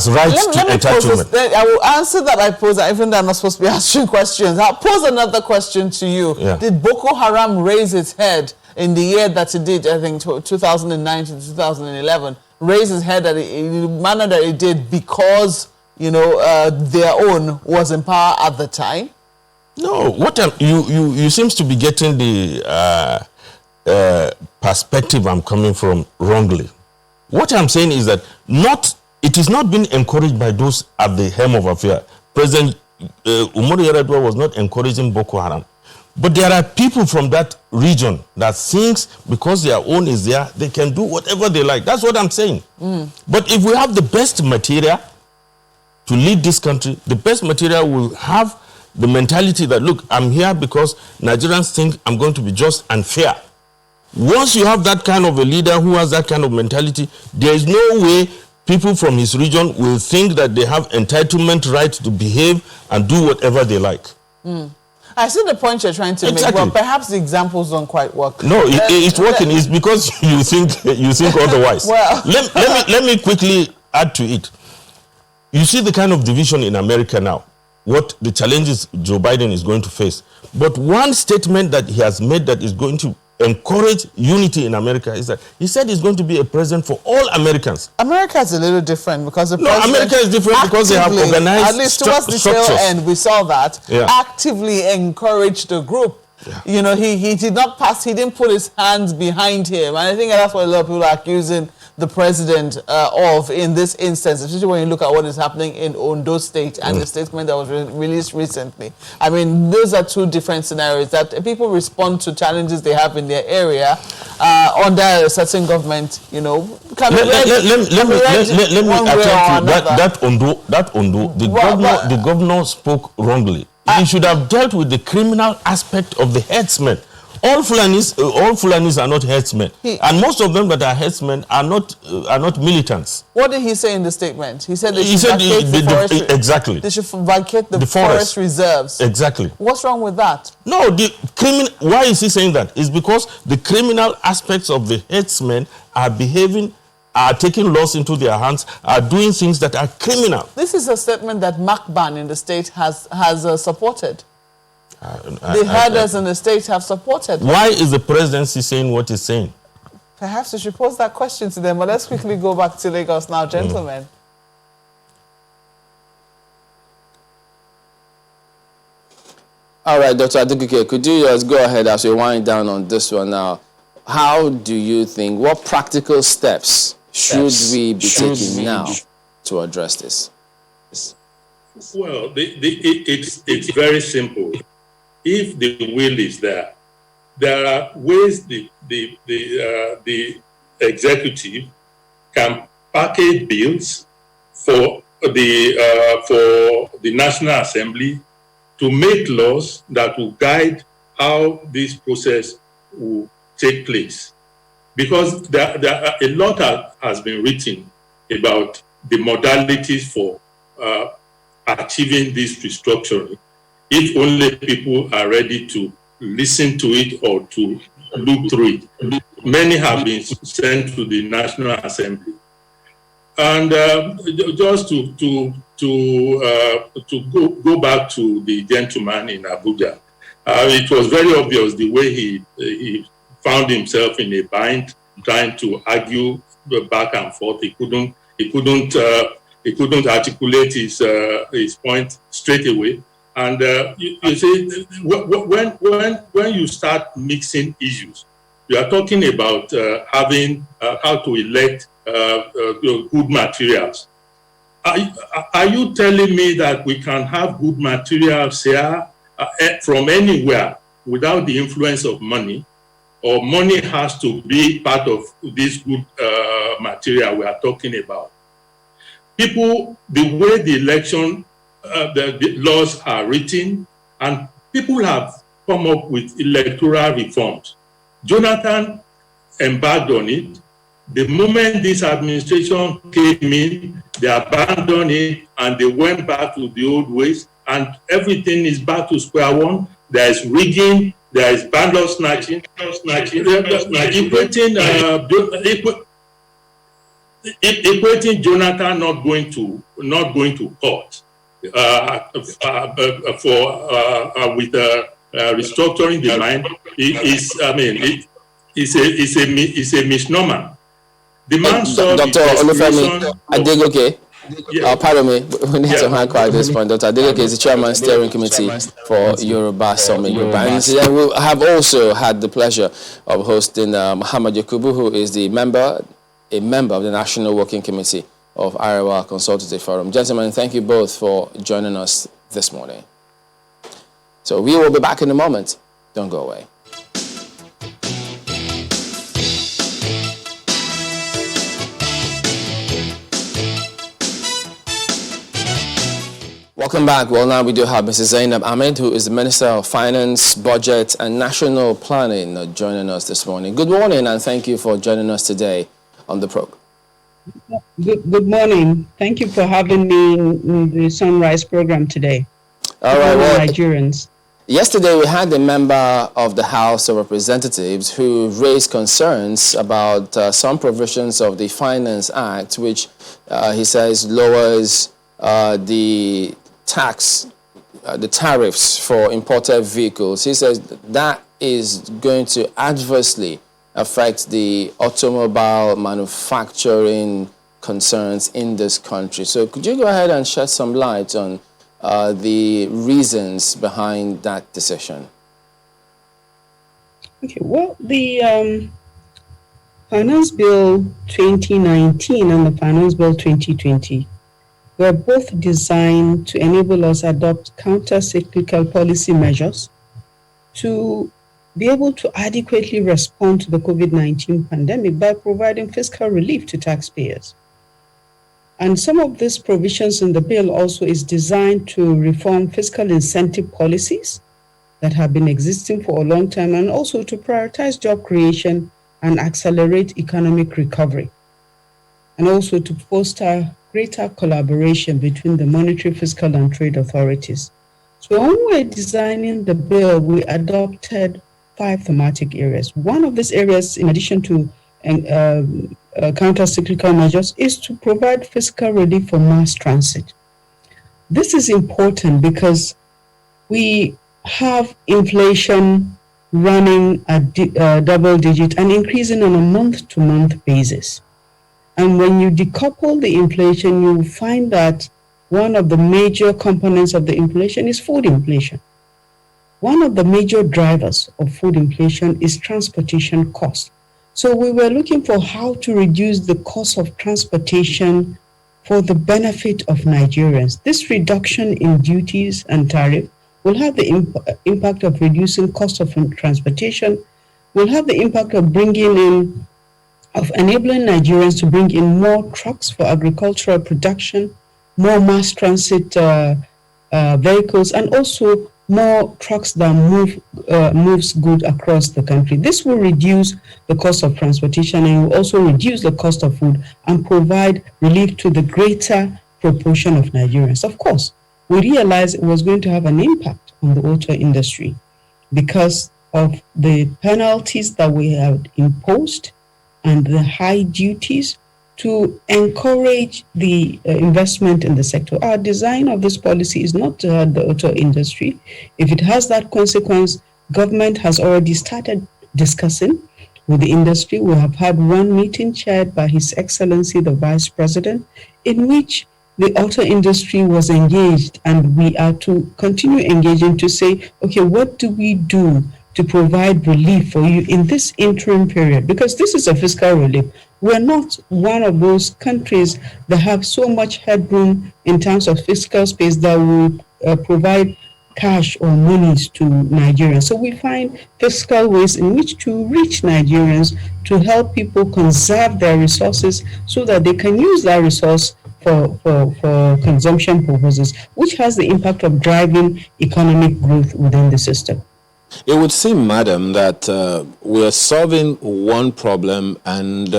rights to entitlement? I will answer that I pose, even though I'm not supposed to be answering questions. I'll pose another question to you. Did Boko Haram raise its head in the year that it did, I think 2009 to 2011, raise its head in the manner that it did because, you know, their own was in power at the time? No, you seems to be getting the perspective I'm coming from wrongly. What I'm saying is that it is not being encouraged by those at the helm of affairs. President Umaru Yar'Adua was not encouraging Boko Haram. But there are people from that region that thinks because their own is there, they can do whatever they like. That's what I'm saying. But if we have the best material to lead this country, the best material will have the mentality that, look, I'm here because Nigerians think I'm going to be just and fair. Once you have that kind of a leader who has that kind of mentality, there is no way people from his region will think that they have entitlement right to behave and do whatever they like. I see the point you're trying to make. Well, perhaps the examples don't quite work. No, it's working. It's because you think otherwise. Well, let me quickly add to it. You see the kind of division in America now, what the challenges Joe Biden is going to face. But one statement that he has made that is going to encourage unity in America is that he said he's going to be a president for all Americans. America is a little different because America is different because they have organized, at least towards the tail end, we saw that actively encourage the group. You know, he did not pass. He didn't put his hands behind him, and I think that's what a lot of people are accusing the president of in this instance, especially when you look at what is happening in Ondo State and the statement that was released recently. I mean, those are two different scenarios that people respond to challenges they have in their area under a certain government. You know, let me attend to that Ondo. The governor spoke wrongly. He should have dealt with the criminal aspect of the headsmen all Fulanis are not herdsmen, and most of them that are herdsmen are not militants. What did he say in the statement? He said they He should said vacate exactly. They should vacate the forest reserves. Exactly. What's wrong with that? No, why is he saying that? It's because the criminal aspects of the herdsmen are taking laws into their hands, are doing things that are criminal. This is a statement that Macban in the state has supported. The herders in the state have supported. Why is the presidency saying what he's saying? Perhaps we should pose that question to them, but let's quickly go back to Lagos now, gentlemen. All right, Dr. Adegoke, could you just go ahead as we wind down on this one now? How do you think, what practical steps should we be taking now to address this? Well, it's very simple. If the will is there are ways the executive can package bills for the National Assembly to make laws that will guide how this process will take place. Because there are a lot has been written about the modalities for achieving this restructuring, if only people are ready to listen to it or to look through it. Many have been sent to the National Assembly. And just to go back to the gentleman in Abuja, it was very obvious the way he found himself in a bind, trying to argue back and forth. He couldn't articulate his point straight away. And you see, when you start mixing issues, you are talking about having how to elect good materials. Are you telling me that we can have good materials here from anywhere without the influence of money, or money has to be part of this good material we are talking about? People, the way the election, the laws are written, and people have come up with electoral reforms. Jonathan embarked on it. The moment this administration came in, they abandoned it and they went back to the old ways, and everything is back to square one. There is rigging, there is ballot snatching, equating Jonathan not going to court with restructuring the mind is a misnomer. The man saw Dr. Olufemi Adegoke. Yeah. Pardon me, we need to hang quiet at this point. Dr. Adegoke is the chairman steering committee for Yoruba Summit. And we have also had the pleasure of hosting Muhammad Yakubu, who is a member of the National Working Committee of Arewa Consultative Forum. Gentlemen, thank you both for joining us this morning. So we will be back in a moment. Don't go away. Welcome back. Well, now we do have Mrs. Zainab Ahmed, who is the Minister of Finance, Budget and National Planning, joining us this morning. Good morning, and thank you for joining us today on the program. Good morning. Thank you for having me in the Sunrise program today. All right, well, Nigerians. Yesterday, we had a member of the House of Representatives who raised concerns about some provisions of the Finance Act, which he says lowers the tariffs for imported vehicles. He says that is going to adversely affect the automobile manufacturing concerns in this country. So could you go ahead and shed some light on the reasons behind that decision? Okay, well, the Finance Bill 2019 and the Finance Bill 2020 were both designed to enable us adopt counter-cyclical policy measures to be able to adequately respond to the COVID-19 pandemic by providing fiscal relief to taxpayers. And some of these provisions in the bill also is designed to reform fiscal incentive policies that have been existing for a long time, and also to prioritize job creation and accelerate economic recovery, and also to foster greater collaboration between the monetary, fiscal, and trade authorities. So when we were designing the bill, we adopted 5 thematic areas. One of these areas, in addition to counter-cyclical measures, is to provide fiscal relief for mass transit. This is important because we have inflation running at double digit and increasing on a month-to-month basis. And when you decouple the inflation, you find that one of the major components of the inflation is food inflation. One of the major drivers of food inflation is transportation costs. So we were looking for how to reduce the cost of transportation for the benefit of Nigerians. This reduction in duties and tariff will have the impact of reducing cost of transportation, will have the impact of enabling Nigerians to bring in more trucks for agricultural production, more mass transit vehicles, and also more trucks that moves goods across the country. This will reduce the cost of transportation and will also reduce the cost of food and provide relief to the greater proportion of Nigerians. Of course, we realized it was going to have an impact on the auto industry because of the penalties that we have imposed and the high duties to encourage the investment in the sector. Our design of this policy is not to hurt the auto industry. If it has that consequence, government has already started discussing with the industry. We have had one meeting chaired by His Excellency, the Vice President, in which the auto industry was engaged, and we are to continue engaging to say, okay, what do we do to provide relief for you in this interim period? Because this is a fiscal relief. We're not one of those countries that have so much headroom in terms of fiscal space that will provide cash or monies to Nigerians. So we find fiscal ways in which to reach Nigerians to help people conserve their resources so that they can use that resource for consumption purposes, which has the impact of driving economic growth within the system. It would seem, madam, that we are solving one problem and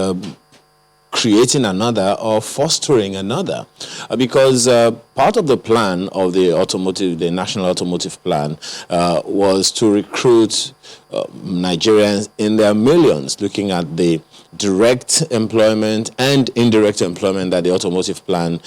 creating another or fostering another, because part of the plan of the National Automotive Plan was to recruit Nigerians in their millions, looking at the direct employment and indirect employment that the automotive plan,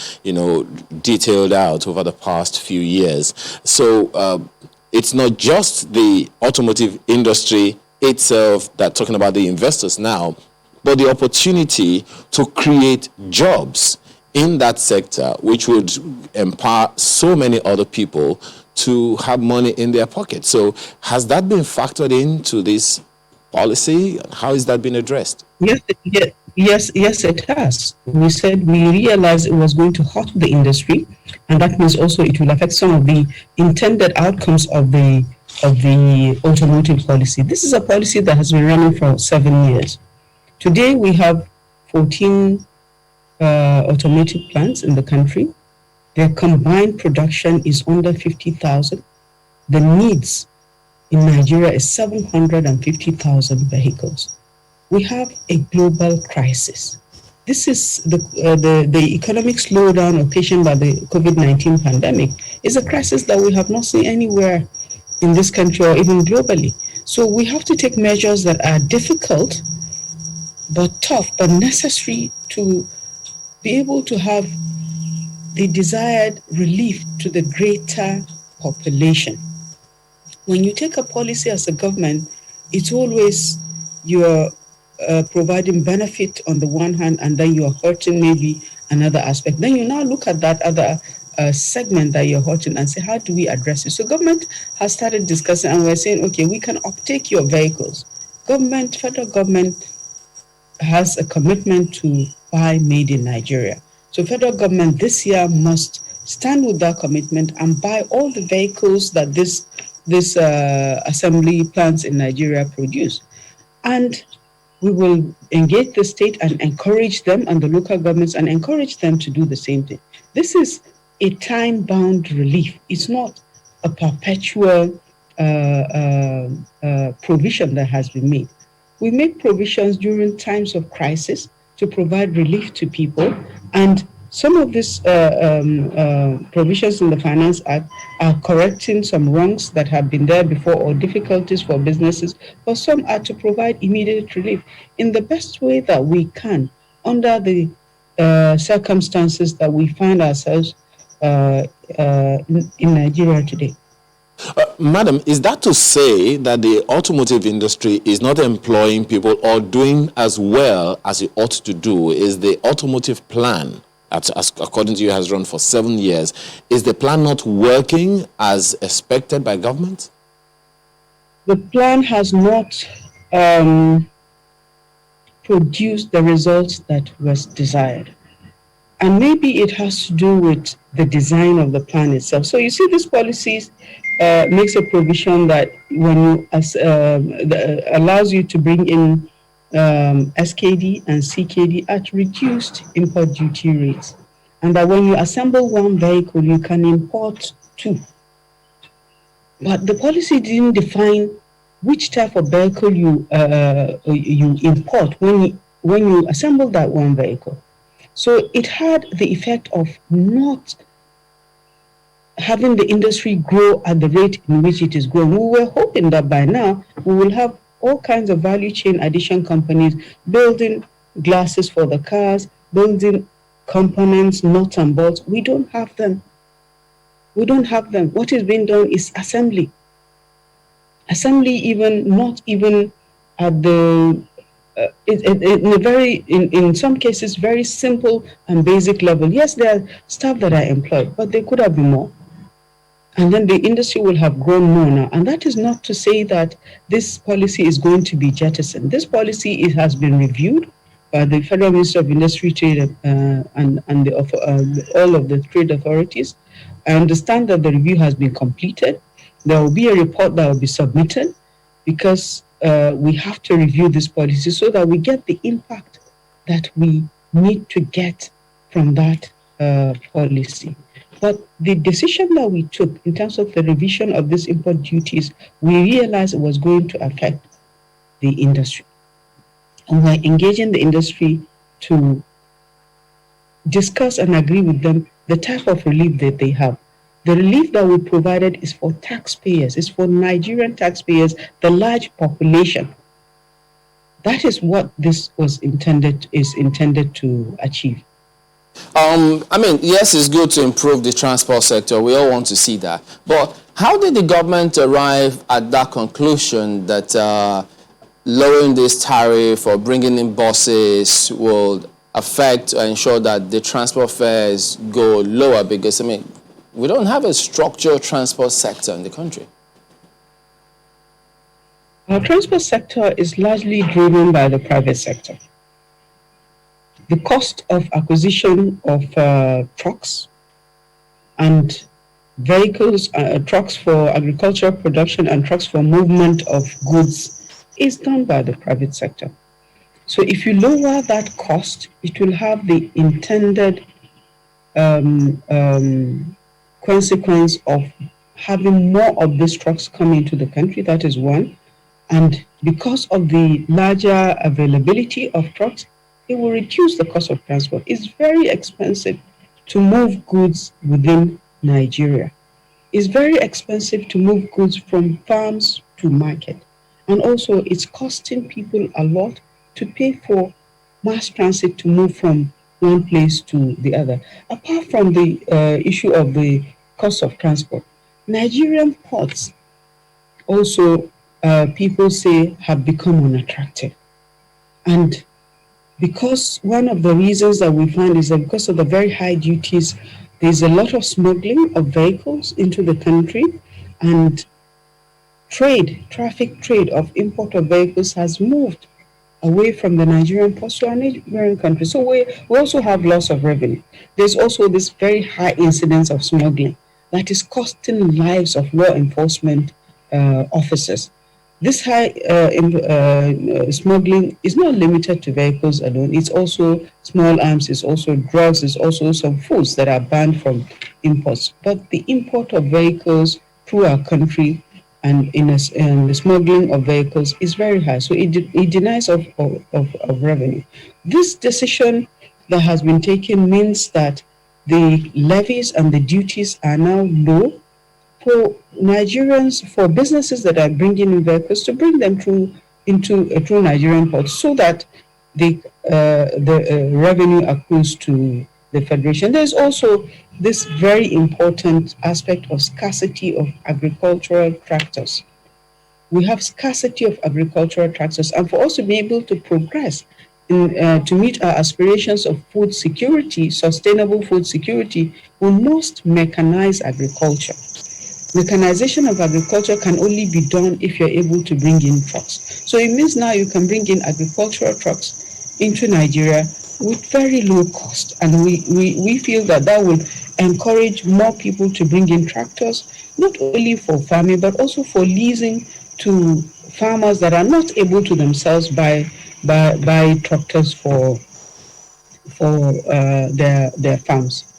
detailed out over the past few years. So it's not just the automotive industry itself that's talking about the investors now, but the opportunity to create jobs in that sector, which would empower so many other people to have money in their pocket. So has that been factored into this policy? How has that been addressed? Yes, it has. We said we realized it was going to hurt the industry, and that means also it will affect some of the intended outcomes of the automotive policy. This is a policy that has been running for 7 years. Today we have 14 automotive plants in the country. Their combined production is under 50,000. The needs in Nigeria is 750,000 vehicles. We have a global crisis. This is the economic slowdown occasioned by the COVID-19 pandemic is a crisis that we have not seen anywhere in this country or even globally. So we have to take measures that are difficult, but tough, but necessary to be able to have the desired relief to the greater population. When you take a policy as a government, it's always you're providing benefit on the one hand, and then you're hurting maybe another aspect. Then you now look at that other segment that you're hurting and say, how do we address it? So government has started discussing, and we're saying, okay, we can uptake your vehicles. Federal government has a commitment to buy made in Nigeria. So federal government this year must stand with that commitment and buy all the vehicles that this assembly plants in Nigeria produce. And we will engage the state and encourage them and the local governments and encourage them to do the same thing. This is a time-bound relief. It's not a perpetual provision that has been made. We make provisions during times of crisis to provide relief to people, and some of these provisions in the Finance Act are correcting some wrongs that have been there before or difficulties for businesses, but some are to provide immediate relief in the best way that we can under the circumstances that we find ourselves in Nigeria today. Madam, is that to say that the automotive industry is not employing people or doing as well as it ought to do? Is the automotive plan, as according to you, has run for 7 years, is the plan not working as expected by government? The plan has not produced the results that was desired. And maybe it has to do with the design of the plan itself. So you see, these policies makes a provision that when you allows you to bring in SKD and CKD at reduced import duty rates, and that when you assemble one vehicle, you can import two. But the policy didn't define which type of vehicle you import when you assemble that one vehicle. So it had the effect of not having the industry grow at the rate in which it is growing. We were hoping that by now we will have all kinds of value chain addition companies building glasses for the cars, building components, nuts and bolts. We don't have them. What is being done is assembly. Assembly, not even at the in some cases very simple and basic level. Yes, there are staff that are employed, but there could have been more. And then the industry will have grown more now. And that is not to say that this policy is going to be jettisoned. This policy has been reviewed by the Federal Ministry of Industry, Trade and all of the trade authorities. I understand that the review has been completed. There will be a report that will be submitted because we have to review this policy so that we get the impact that we need to get from that policy. But the decision that we took in terms of the revision of these import duties, we realized it was going to affect the industry. And we're engaging the industry to discuss and agree with them the type of relief that they have. The relief that we provided is for taxpayers, it's for Nigerian taxpayers, the large population. That is what this is intended to achieve. Yes, it's good to improve the transport sector. We all want to see that. But how did the government arrive at that conclusion that lowering this tariff or bringing in buses will affect or ensure that the transport fares go lower? Because, we don't have a structured transport sector in the country. Our transport sector is largely driven by the private sector. The cost of acquisition of trucks and vehicles, trucks for agricultural production and trucks for movement of goods is done by the private sector. So if you lower that cost, it will have the intended consequence of having more of these trucks come into the country. That is one. And because of the larger availability of trucks, it will reduce the cost of transport. It's very expensive to move goods within Nigeria. It's very expensive to move goods from farms to market. And also it's costing people a lot to pay for mass transit to move from one place to the other. Apart from the issue of the cost of transport, Nigerian ports also, people say, have become unattractive. And because one of the reasons that we find is that because of the very high duties, there's a lot of smuggling of vehicles into the country, and traffic trade of import of vehicles has moved away from the Nigerian ports to our neighboring countries. So we also have loss of revenue. There's also this very high incidence of smuggling that is costing lives of law enforcement officers. This high smuggling is not limited to vehicles alone. It's also small arms, it's also drugs, it's also some foods that are banned from imports. But the import of vehicles through our country and in the smuggling of vehicles is very high. So it denies of revenue. This decision that has been taken means that the levies and the duties are now low for Nigerians, for businesses that are bringing in vehicles to bring them through Nigerian ports, so that the revenue accrues to the federation. There's also this very important aspect of scarcity of agricultural tractors. We have scarcity of agricultural tractors, and for us to be able to progress to meet our aspirations of food security, sustainable food security, we must mechanize agriculture. Mechanization of agriculture can only be done if you're able to bring in trucks. So it means now you can bring in agricultural trucks into Nigeria with very low cost. And we feel that will encourage more people to bring in tractors, not only for farming, but also for leasing to farmers that are not able to themselves buy tractors for their farms.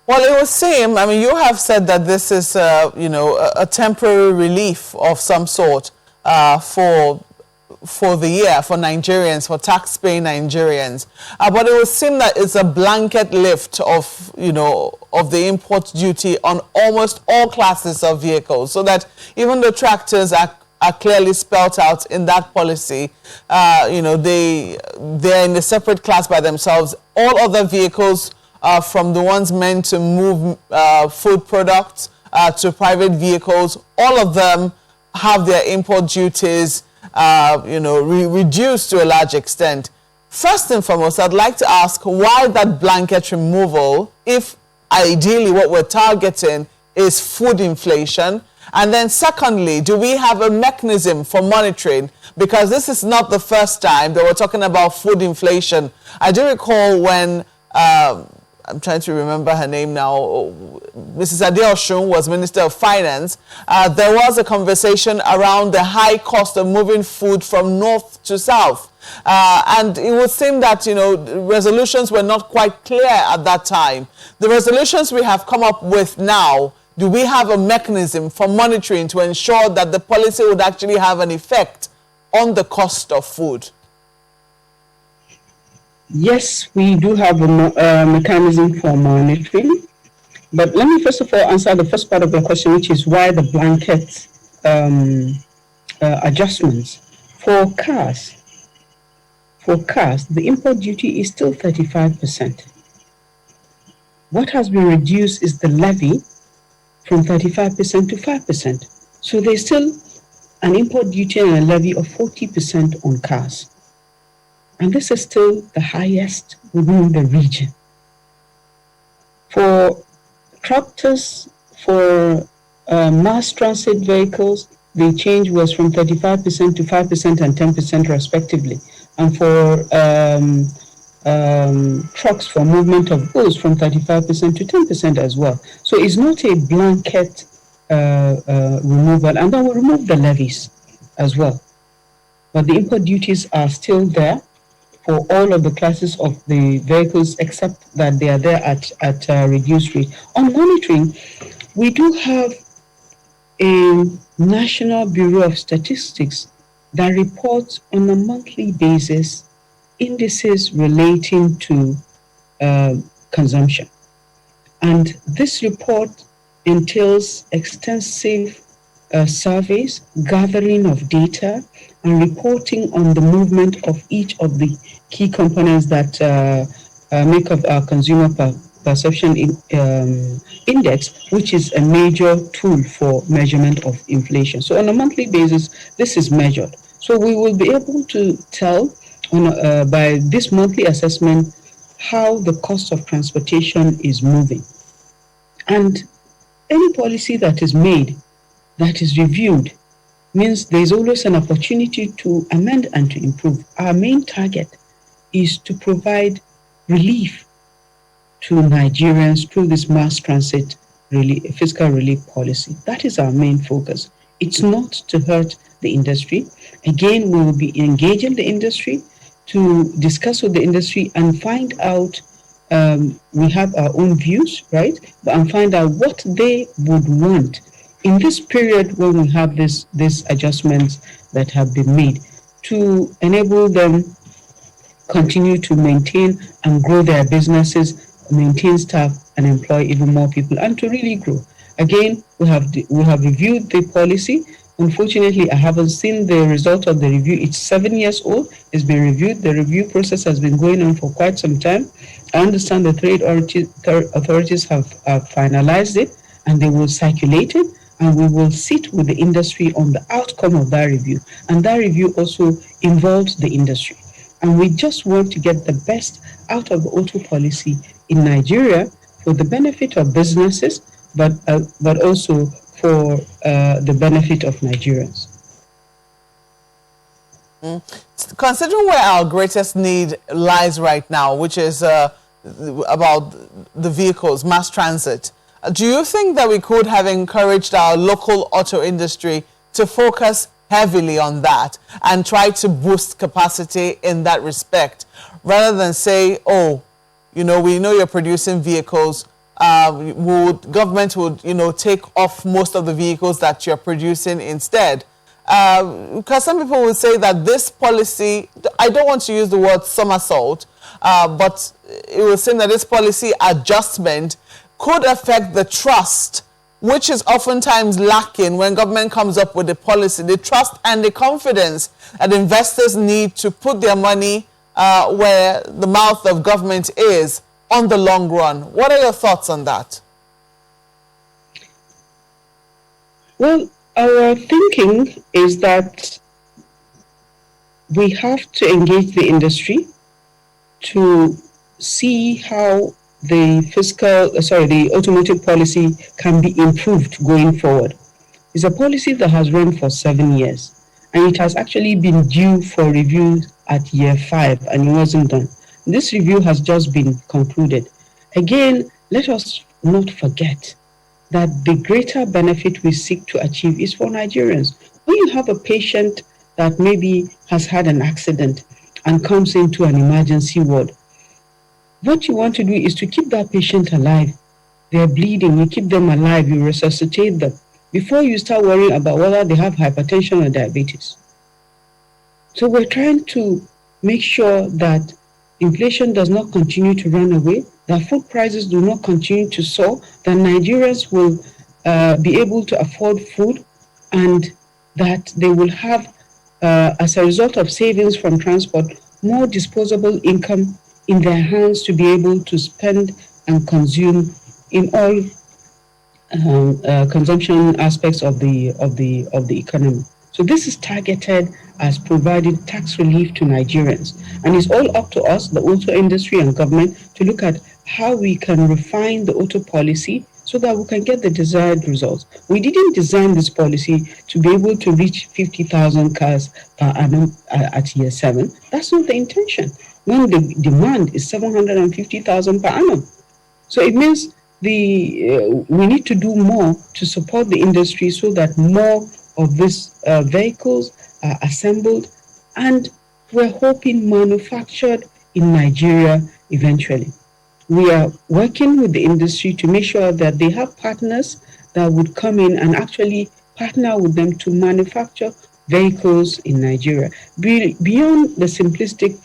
Well, it would seem, I mean, you have said that this is, a temporary relief of some sort for the year, for Nigerians, for tax-paying Nigerians. But it would seem that it's a blanket lift of the import duty on almost all classes of vehicles, so that even the tractors are clearly spelt out in that policy. They're in a separate class by themselves. All other vehicles, from the ones meant to move food products to private vehicles, all of them have their import duties reduced to a large extent. First and foremost, I'd like to ask why that blanket removal, if ideally what we're targeting is food inflation. And then secondly, do we have a mechanism for monitoring? Because this is not the first time that we're talking about food inflation. I do recall when I'm trying to remember her name now, Mrs. Adeosun was Minister of Finance, there was a conversation around the high cost of moving food from north to south. And it would seem that, resolutions were not quite clear at that time. The resolutions we have come up with now, do we have a mechanism for monitoring to ensure that the policy would actually have an effect on the cost of food? Yes, we do have a mechanism for monitoring. But let me first of all answer the first part of your question, which is why the blanket adjustments. For cars, the import duty is still 35%. What has been reduced is the levy from 35% to 5%. So there's still an import duty and a levy of 40% on cars. And this is still the highest within the region. For tractors, for mass transit vehicles, the change was from 35% to 5% and 10% respectively. And for trucks for movement of goods, from 35% to 10% as well. So it's not a blanket removal. And then we remove the levies as well. But the import duties are still there for all of the classes of the vehicles, except that they are there at a reduced rate. On monitoring, we do have a National Bureau of Statistics that reports on a monthly basis indices relating to consumption. And this report entails extensive surveys, gathering of data, and reporting on the movement of each of the key components that make up our consumer perception index, which is a major tool for measurement of inflation. So on a monthly basis, this is measured. So we will be able to tell by this monthly assessment how the cost of transportation is moving. And any policy that is made, that is reviewed, means there's always an opportunity to amend and to improve. Our main target is to provide relief to Nigerians through this mass transit fiscal relief policy. That is our main focus. It's not to hurt the industry. Again, we will be engaging the industry to discuss with the industry and find out we have our own views, right? And find out what they would want in this period when we have these adjustments that have been made to enable them continue to maintain and grow their businesses, maintain staff, and employ even more people, and to really grow. Again, we have reviewed the policy. Unfortunately, I haven't seen the result of the review. It's 7 years old. It's been reviewed. The review process has been going on for quite some time. I understand the trade authorities have finalized it, and they will circulate it, and we will sit with the industry on the outcome of that review. And that review also involves the industry. And we just want to get the best out of the auto policy in Nigeria for the benefit of businesses, but also for the benefit of Nigerians. Considering where our greatest need lies right now, which is about the vehicles, mass transit, do you think that we could have encouraged our local auto industry to focus heavily on that and try to boost capacity in that respect, rather than say, oh, we know you're producing vehicles, government would, take off most of the vehicles that you're producing instead? Because some people would say that this policy, I don't want to use the word somersault, but it would seem that this policy adjustment could affect the trust, which is oftentimes lacking when government comes up with a policy, the trust and the confidence that investors need to put their money where the mouth of government is on the long run. What are your thoughts on that? Well, our thinking is that we have to engage the industry to see how the automotive policy can be improved going forward. It's a policy that has run for 7 years, and it has actually been due for review at year 5, and it wasn't done. This review has just been concluded. Again, let us not forget that the greater benefit we seek to achieve is for Nigerians. When you have a patient that maybe has had an accident and comes into an emergency ward, what you want to do is to keep that patient alive. They're bleeding, you keep them alive, you resuscitate them before you start worrying about whether they have hypertension or diabetes. So we're trying to make sure that inflation does not continue to run away, that food prices do not continue to soar, that Nigerians will be able to afford food, and that they will have, as a result of savings from transport, more disposable income in their hands to be able to spend and consume in all consumption aspects of the economy. So this is targeted as providing tax relief to Nigerians, and it's all up to us, the auto industry and government, to look at how we can refine the auto policy so that we can get the desired results. We didn't design this policy to be able to reach 50,000 cars per annum at year 7. That's not the intention, when the demand is 750,000 per annum. So it means we need to do more to support the industry so that more of these vehicles are assembled and we're hoping manufactured in Nigeria eventually. We are working with the industry to make sure that they have partners that would come in and actually partner with them to manufacture vehicles in Nigeria, beyond the simplistic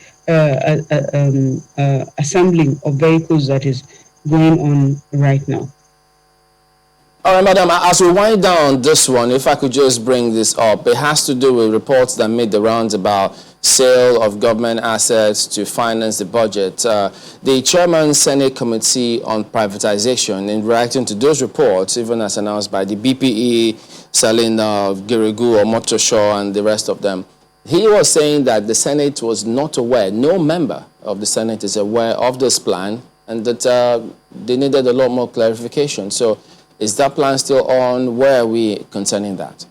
assembling of vehicles that is going on right now. All right, madam, as we wind down this one, if I could just bring this up, it has to do with reports that made the rounds about sale of government assets to finance the budget. The chairman Senate Committee on Privatization, in reacting to those reports, even as announced by the BPE, Salina, Geregu, or Motoshaw, and the rest of them, he was saying that the Senate was not aware, no member of the Senate is aware of this plan, and that they needed a lot more clarification. So is that plan still on? Where are we concerning that?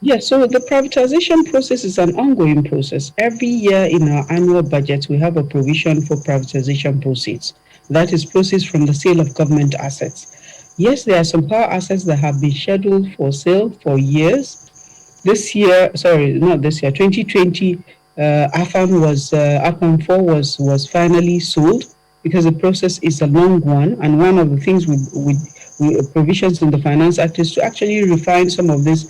Yes, so the privatization process is an ongoing process. Every year in our annual budget, we have a provision for privatization proceeds. That is proceeds from the sale of government assets. Yes, there are some power assets that have been scheduled for sale for years. This year, sorry, not this year, 2020, AFAM 4 was finally sold. because the process is a long one. And one of the things with provisions in the Finance Act is to actually refine some of these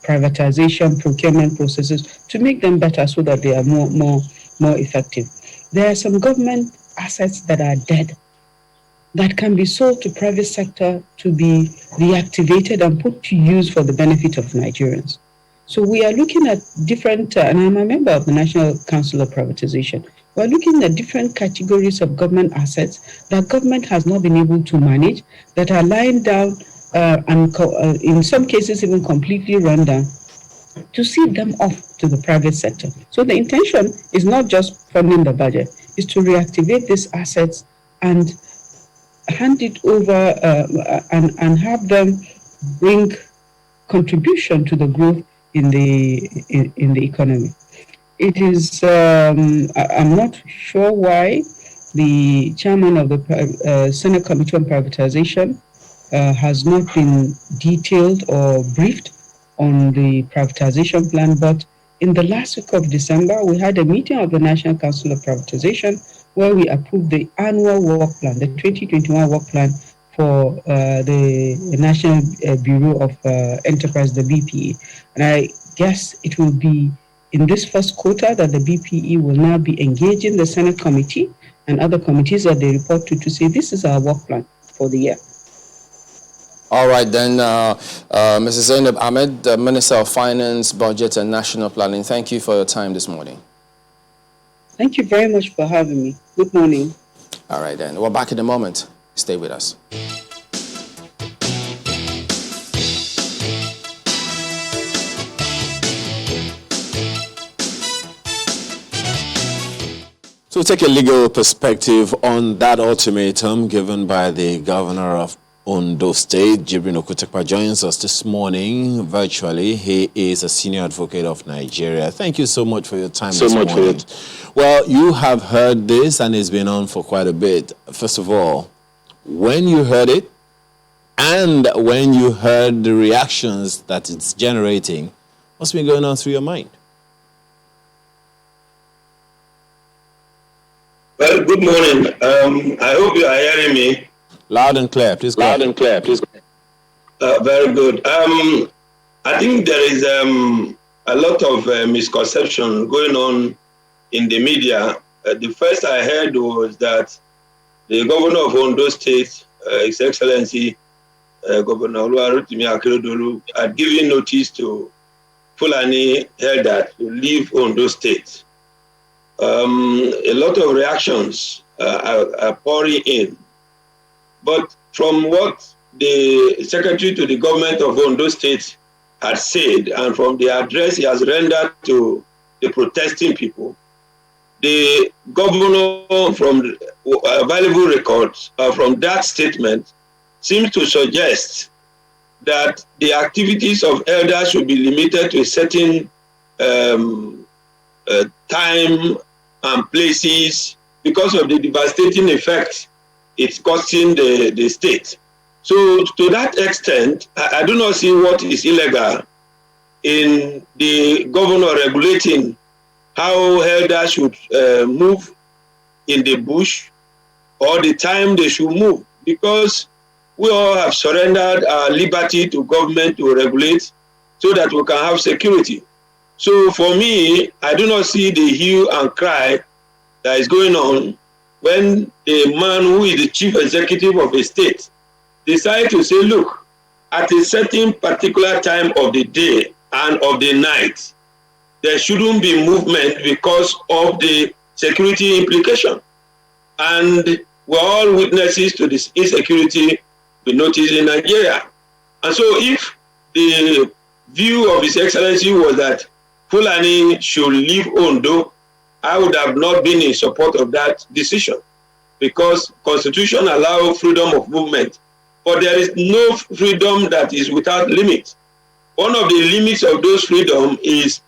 privatization procurement processes to make them better so that they are more effective. There are some government assets that are dead that can be sold to private sector to be reactivated and put to use for the benefit of Nigerians. So we are looking at different, and I'm a member of the National Council of Privatization. We're looking at different categories of government assets that government has not been able to manage, that are lying down and in some cases even completely run down, to see them off to the private sector. So the intention is not just funding the budget, is to reactivate these assets and hand it over and have them bring contribution to the growth in the economy. It is I'm not sure why the chairman of the Senate Committee on Privatization has not been detailed or briefed on the privatization plan, but in the last week of December, we had a meeting of the National Council of Privatization where we approved the annual work plan, the 2021 work plan for the National Bureau of Enterprise, the BPE. And I guess it will be in this first quarter that the BPE will now be engaging the Senate Committee and other committees that they report to say, this is our work plan for the year. All right, then, Mrs. Zainab Ahmed, the Minister of Finance, Budget and National Planning, thank you for your time this morning. Thank you very much for having me. Good morning. All right, then. We're back in a moment. Stay with us. So take a legal perspective on that ultimatum given by the governor of Ondo State. Jibrin Okutekpa joins us this morning virtually. He is a senior advocate of Nigeria. Thank you so much for your time this morning. Well, you have heard this and it's been on for quite a bit. First of all, when you heard it and when you heard the reactions that it's generating, what's been going on through your mind? Well, good morning. I hope you are hearing me. Loud and clear, please. Loud and clear, please. Very good. I think there is a lot of misconception going on in the media. The first I heard was that the governor of Ondo State, His Excellency Governor Oluwarotimi Akeredolu, had given notice to Fulani Elder to leave Ondo State. A lot of reactions are pouring in. But from what the Secretary to the government of Ondo State had said, and from the address he has rendered to the protesting people, the governor, from valuable records from that statement, seems to suggest that the activities of elders should be limited to a certain time and places because of the devastating effect it's causing the state. So to that extent, I do not see what is illegal in the governor regulating how elders should move in the bush or the time they should move, because we all have surrendered our liberty to government to regulate so that we can have security. So for me, I do not see the hue and cry that is going on when the man who is the chief executive of a state decides to say, look, at a certain particular time of the day and of the night, there shouldn't be movement because of the security implication. And we're all witnesses to this insecurity we notice in Nigeria. And so if the view of His Excellency was that Fulani should leave Ondo, I would have not been in support of that decision, because Constitution allows freedom of movement, but there is no freedom that is without limit. One of the limits of those freedom is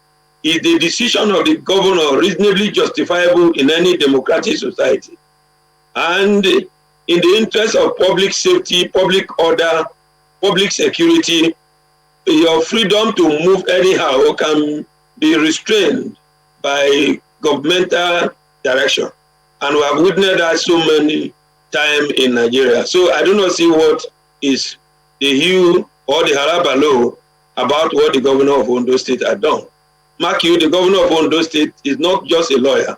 the decision of the governor reasonably justifiable in any democratic society. And in the interest of public safety, public order, public security, your freedom to move anyhow can be restrained by governmental direction. And we have witnessed that so many times in Nigeria. So I do not see what is the hue or the harabalo about what the governor of Ondo State had done. Mark you, the governor of Ondo State is not just a lawyer.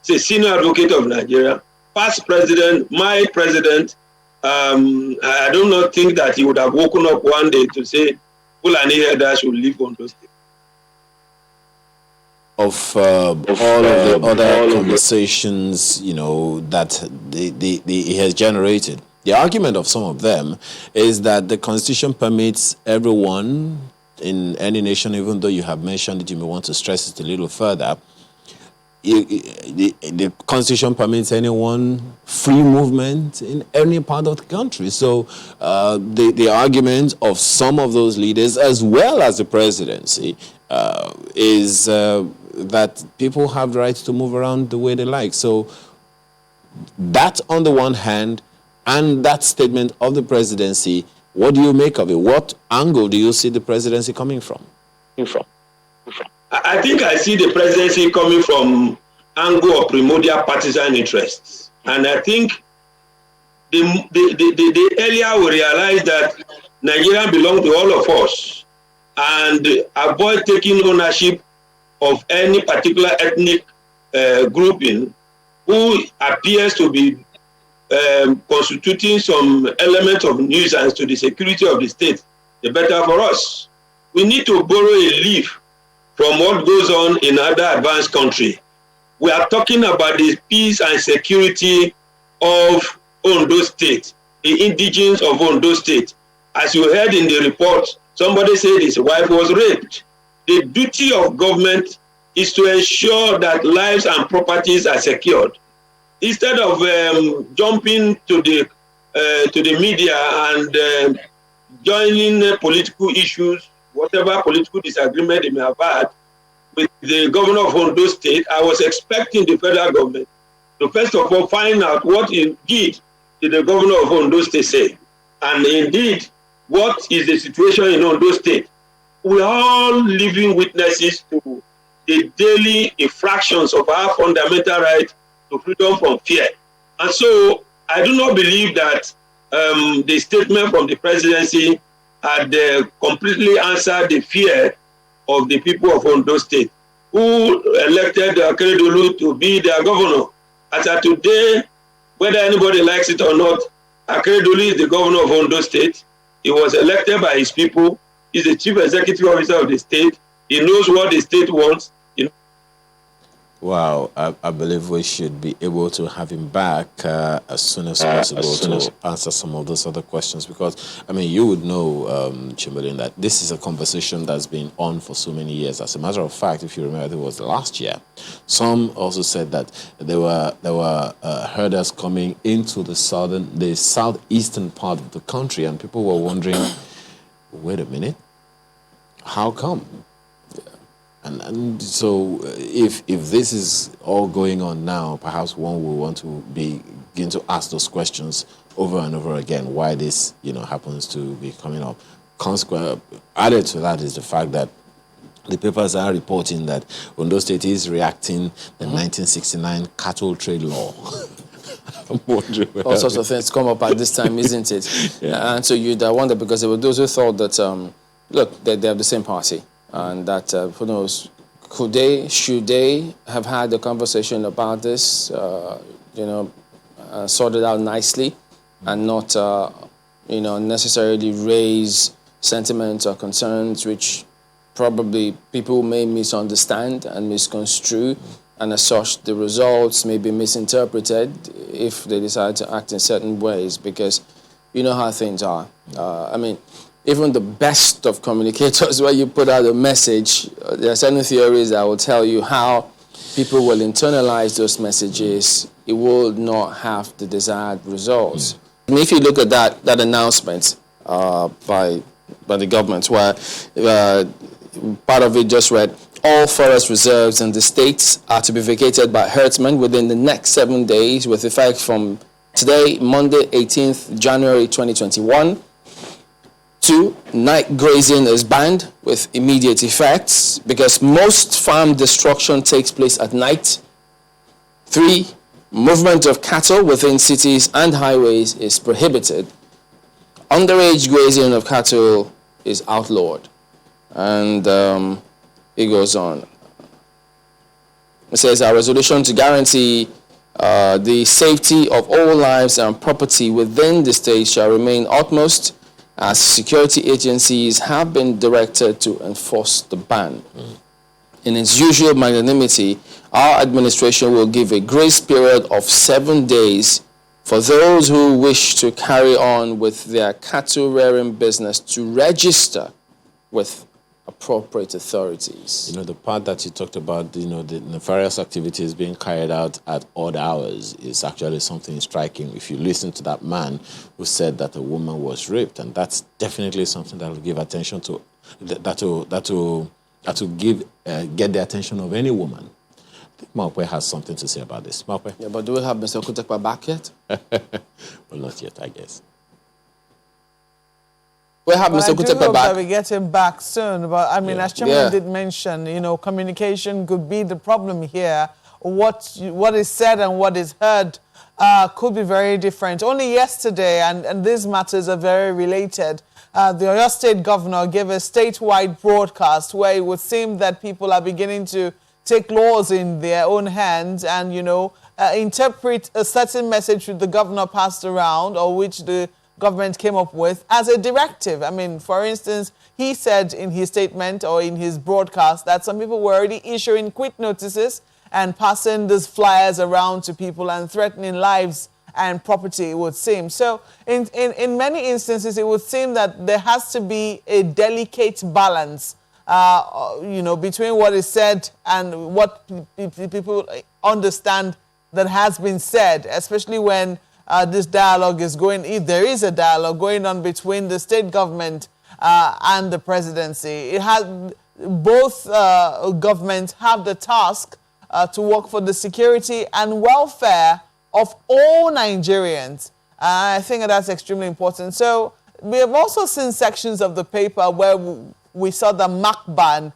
He's a senior advocate of Nigeria, past president, my president. I do not think that he would have woken up one day to say, Fulani herders should leave Ondo State. Of all of the other conversations, that he has generated. The argument of some of them is that the Constitution permits everyone in any nation, even though you have mentioned it, you may want to stress it a little further. The Constitution permits anyone free movement in any part of the country. So the argument of some of those leaders, as well as the presidency, is that people have the right to move around the way they like. So that on the one hand, and that statement of the presidency, what do you make of it? What angle do you see the presidency coming from? I think I see the presidency coming from angle of primordial partisan interests. And I think the earlier we realize that Nigeria belongs to all of us and avoid taking ownership of any particular ethnic grouping who appears to be constituting some element of nuisance to the security of the state, the better for us. We need to borrow a leaf from what goes on in other advanced countries. We are talking about the peace and security of Ondo State, the indigenes of Ondo State. As you heard in the report, somebody said his wife was raped. The duty of government is to ensure that lives and properties are secured. Instead of jumping to the media and joining political issues, whatever political disagreement they may have had with the governor of Ondo State, I was expecting the federal government to first of all find out what indeed did the governor of Ondo State say, and indeed what is the situation in Ondo State. We are all living witnesses to the daily infractions of our fundamental right to freedom from fear. And so I do not believe that the statement from the presidency had completely answered the fear of the people of Ondo State, who elected Akeredolu to be their governor. As of today, whether anybody likes it or not, Akeredolu is the governor of Ondo State. He was elected by his people. He's the chief executive officer of the state. He knows what the state wants. Wow, I believe we should be able to have him back as soon as possible to answer some of those other questions, because, I mean, you would know, Chamberlain, that this is a conversation that's been on for so many years. As a matter of fact, if you remember, it was last year. Some also said that there were herders coming into the southeastern part of the country, and people were wondering, wait a minute, how come? And so if this is all going on now, perhaps one will want to begin to ask those questions over and over again, why this happens to be coming up. Added to that is the fact that the papers are reporting that Ondo State is reacting the 1969 cattle trade law. All sorts of things come up at this time, isn't it? Yeah. And so you'd wonder, because there were those who thought that, look, they have the same party. And that, who knows, should they have had a conversation about this, sorted out nicely, and not, necessarily raise sentiments or concerns which probably people may misunderstand and misconstrue, and as such, the results may be misinterpreted if they decide to act in certain ways, because you know how things are. Even the best of communicators, where you put out a message, there are certain theories that will tell you how people will internalize those messages. It will not have the desired results. And if you look at that announcement by the government, where part of it just read, all forest reserves in the states are to be vacated by herdsmen within the next 7 days, with effect from today, Monday, 18th January 2021. 2, night grazing is banned with immediate effects because most farm destruction takes place at night. 3, Movement of cattle within cities and highways is prohibited. Underage grazing of cattle is outlawed. And it goes on. It says a resolution to guarantee the safety of all lives and property within the state shall remain utmost, as security agencies have been directed to enforce the ban. In its usual magnanimity, our administration will give a grace period of 7 days for those who wish to carry on with their cattle rearing business to register with appropriate authorities. You know, the part that you talked about, you know, the nefarious activities being carried out at odd hours is actually something striking. If you listen to that man who said that a woman was raped, and that's definitely something that will give attention to, that will get the attention of any woman. I think Maupe has something to say about this. Maupe? Yeah, but do we have Mr. Kutekpa back yet? Well, not yet, I guess. We have Mr. I do Kutekpa hope back. that we get him back soon. But I mean, Yeah. as Chairman did mention, you know, communication could be the problem here. What is said and what is heard could be very different. Only yesterday, and these matters are very related, the Oyo State governor gave a statewide broadcast where it would seem that people are beginning to take laws in their own hands and, you know, interpret a certain message which the governor passed around or which the government came up with as a directive. I mean, for instance, he said in his statement or in his broadcast that some people were already issuing quit notices and passing these flyers around to people and threatening lives and property, it would seem. So in many instances, it would seem that there has to be a delicate balance, you know, between what is said and what people understand that has been said, especially when this dialogue is going, if there is a dialogue going on between the state government and the presidency. It has, both governments have the task to work for the security and welfare of all Nigerians. I think that's extremely important. So we have also seen sections of the paper where we saw the MACBAN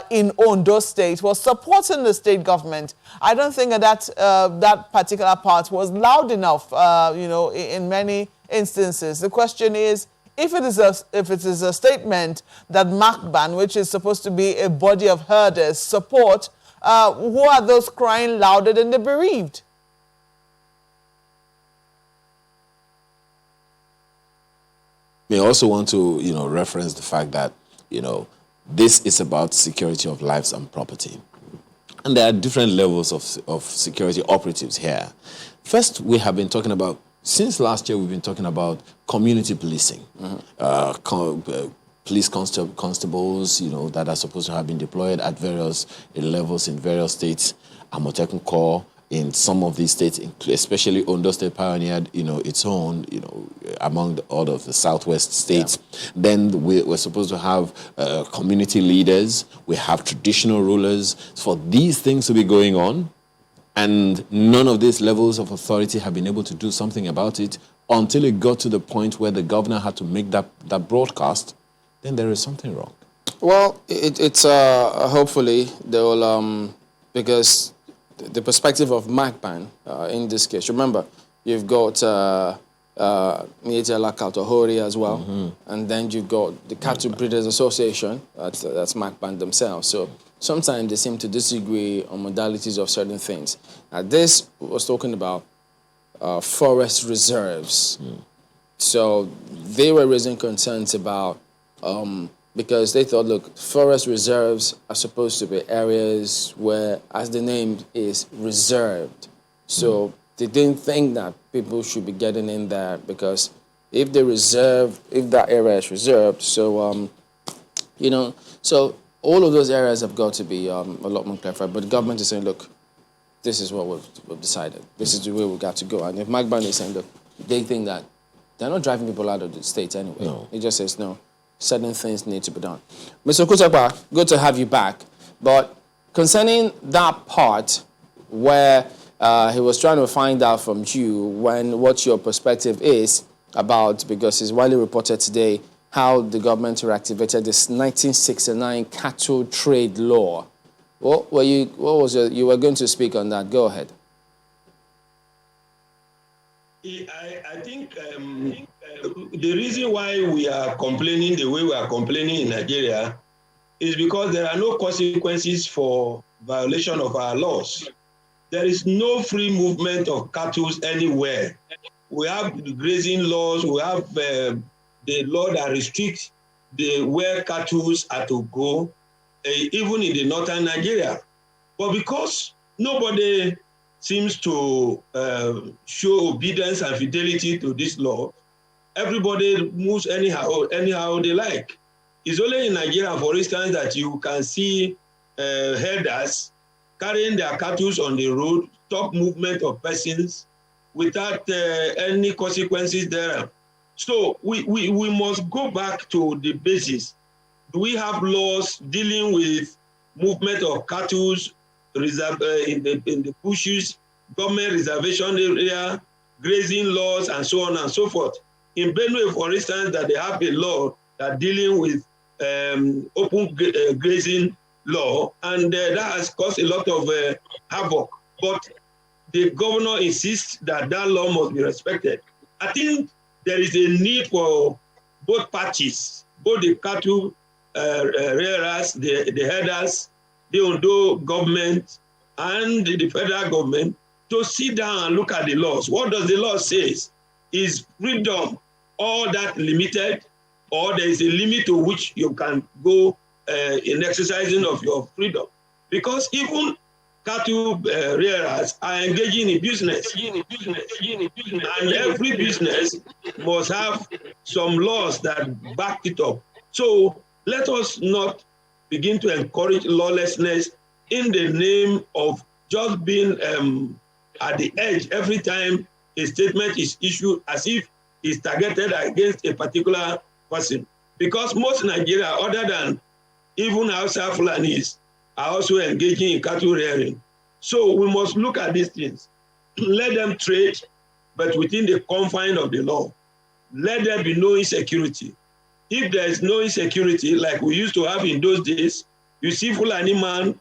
in Ondo State was supporting the state government. I don't think that that particular part was loud enough, you know, in many instances. The question is, if it is a statement that MACBAN, which is supposed to be a body of herders, support, who are those crying louder than the bereaved? We also want to, you know, reference the fact that, you know, this is about security of lives and property. And there are different levels of security operatives here. First, we have been talking about, since last year, we've been talking about community policing. Police constables, you know, that are supposed to have been deployed at various levels in various states. Amotekun Corps in some of these states, especially Ondo State pioneered, you know, its own, you know, among all of the southwest states. Yeah. Then we're supposed to have community leaders. We have traditional rulers. For these things to be going on, and none of these levels of authority have been able to do something about it until it got to the point where the governor had to make that broadcast, then there is something wrong. Well, it's hopefully they will, because the perspective of MACBAN in this case, remember, you've got Mieja Lakautohori as well, and then you've got the Cattle Breeders Association, that's MACBAN themselves. So sometimes they seem to disagree on modalities of certain things. This was talking about forest reserves. So they were raising concerns about, because they thought, look, forest reserves are supposed to be areas where, as the name is, reserved. So they didn't think that people should be getting in there, because if that area is reserved, so, you know, so all of those areas have got to be a lot more clarified. But the government is saying, look, this is what we've decided. This is the way we've got to go. And if MACBAN is saying, look, they think that they're not driving people out of the state anyway. No. It just says, no, certain things need to be done. Mr. Kutekpa, good to have you back. But concerning that part where he was trying to find out from you what your perspective is about, because it's widely reported today how the government reactivated this 1969 cattle trade law. You were going to speak on that. Go ahead. I think the reason why we are complaining the way we are complaining in Nigeria is because there are no consequences for violation of our laws. There is no free movement of cattle anywhere. We have the grazing laws, we have the law that restricts where cattle are to go, even in the northern Nigeria. But because nobody seems to show obedience and fidelity to this law, everybody moves anyhow they like. It's only in Nigeria, for instance, that you can see herders carrying their cattle on the road, stop movement of persons without any consequences there. So we must go back to the basis. Do we have laws dealing with movement of cattle in the bushes, government reservation area, grazing laws, and so on and so forth? In Benue, for instance, that they have a law that dealing with open grazing law, and that has caused a lot of havoc. But the governor insists that that law must be respected. I think there is a need for both parties, both the cattle rearers, the herders, the Ondo government, and the federal government to sit down and look at the laws. What does the law say? Is freedom all that limited, or there is a limit to which you can go in exercising of your freedom? Because even cattle rearers are engaging in business, and every business must have some laws that back it up. So let us not begin to encourage lawlessness in the name of just being at the edge every time a statement is issued as if it's targeted against a particular person. Because most Nigeria, other than even Hausa Fulanis, are also engaging in cattle rearing. So we must look at these things. Let them trade, but within the confines of the law. Let there be no insecurity. If there is no insecurity, like we used to have in those days, you see Fulani man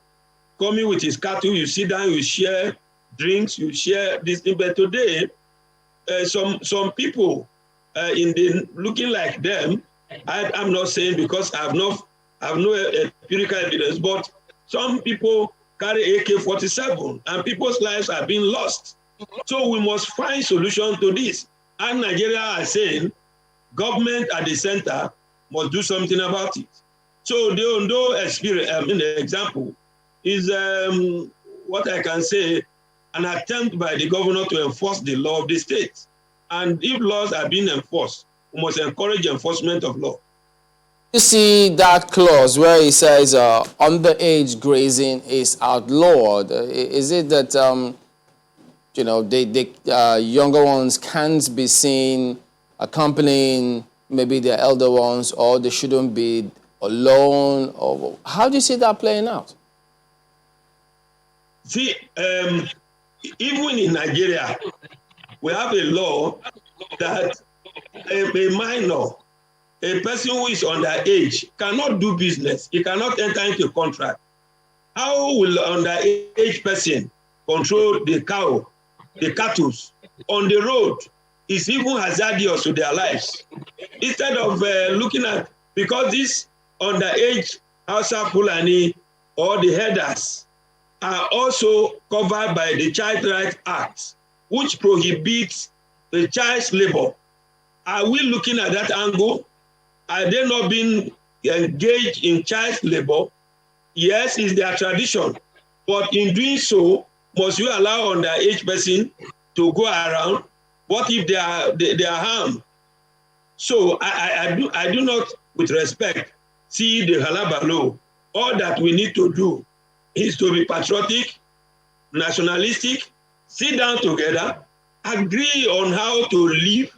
coming with his cattle, you sit down, you share drinks, you share this thing. But today, some people looking like them, I'm not saying because I have no empirical evidence, but some people carry AK-47 and people's lives are being lost. So we must find solutions to this. And Nigeria is saying government at the center must do something about it. So the Ondo experience, the example, is what I can say, an attempt by the governor to enforce the law of the state. And if laws are being enforced, we must encourage enforcement of law. You see that clause where it says underage grazing is outlawed. Is it that the younger ones can't be seen accompanying maybe their elder ones, or they shouldn't be alone? Or how do you see that playing out? See, even in Nigeria, we have a law that a minor, a person who is underage, cannot do business. He cannot enter into a contract. How will an underage person control the cattle on the road? Is even hazardous to their lives. Instead of looking at, because this underage Hausa Fulani or the herders are also covered by the Child Rights Act, which prohibits the child's labor. Are we looking at that angle? Are they not being engaged in child labor? Yes, it's their tradition. But in doing so, must you allow underage person to go around? What if they are harmed? So I do not, with respect, see the Halaba law. All that we need to do is to be patriotic, nationalistic, sit down together, agree on how to live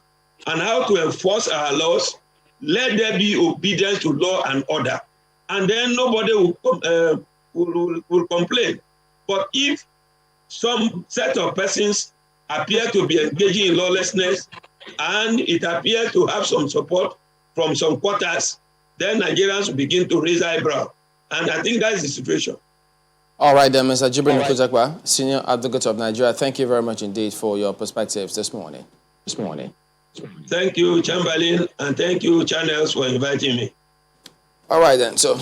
and how to enforce our laws. Let there be obedience to law and order. And then nobody will complain. But if some set of persons appear to be engaging in lawlessness and it appears to have some support from some quarters, then Nigerians will begin to raise eyebrow. And I think that is the situation. All right, then, Mr. Jibrin Kutakwa, Senior Advocate of Nigeria, thank you very much indeed for your perspectives this morning. this morning. Thank you, Chamberlain, and thank you, Channels, for inviting me. All right then. So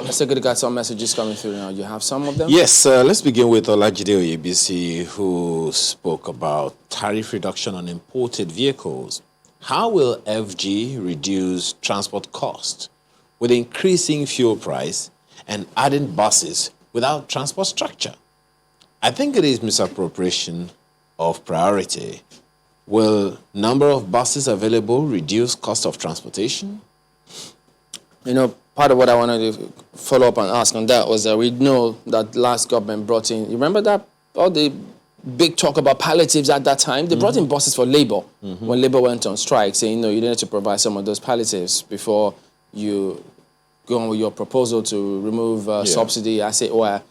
let's take a look at some messages coming through now. You have some of them? Yes, let's begin with Olajide Oyebisi, who spoke about tariff reduction on imported vehicles. How will FG reduce transport cost with increasing fuel price and adding buses without transport structure? I think it is misappropriation of priority. Will number of buses available reduce cost of transportation? You know, part of what I wanted to follow up and ask on that was that we know that last government brought in, you remember that, all the big talk about palliatives at that time? They brought in buses for labor when labor went on strike, saying, no, you need to provide some of those palliatives before you go on with your proposal to remove subsidy. I say, well,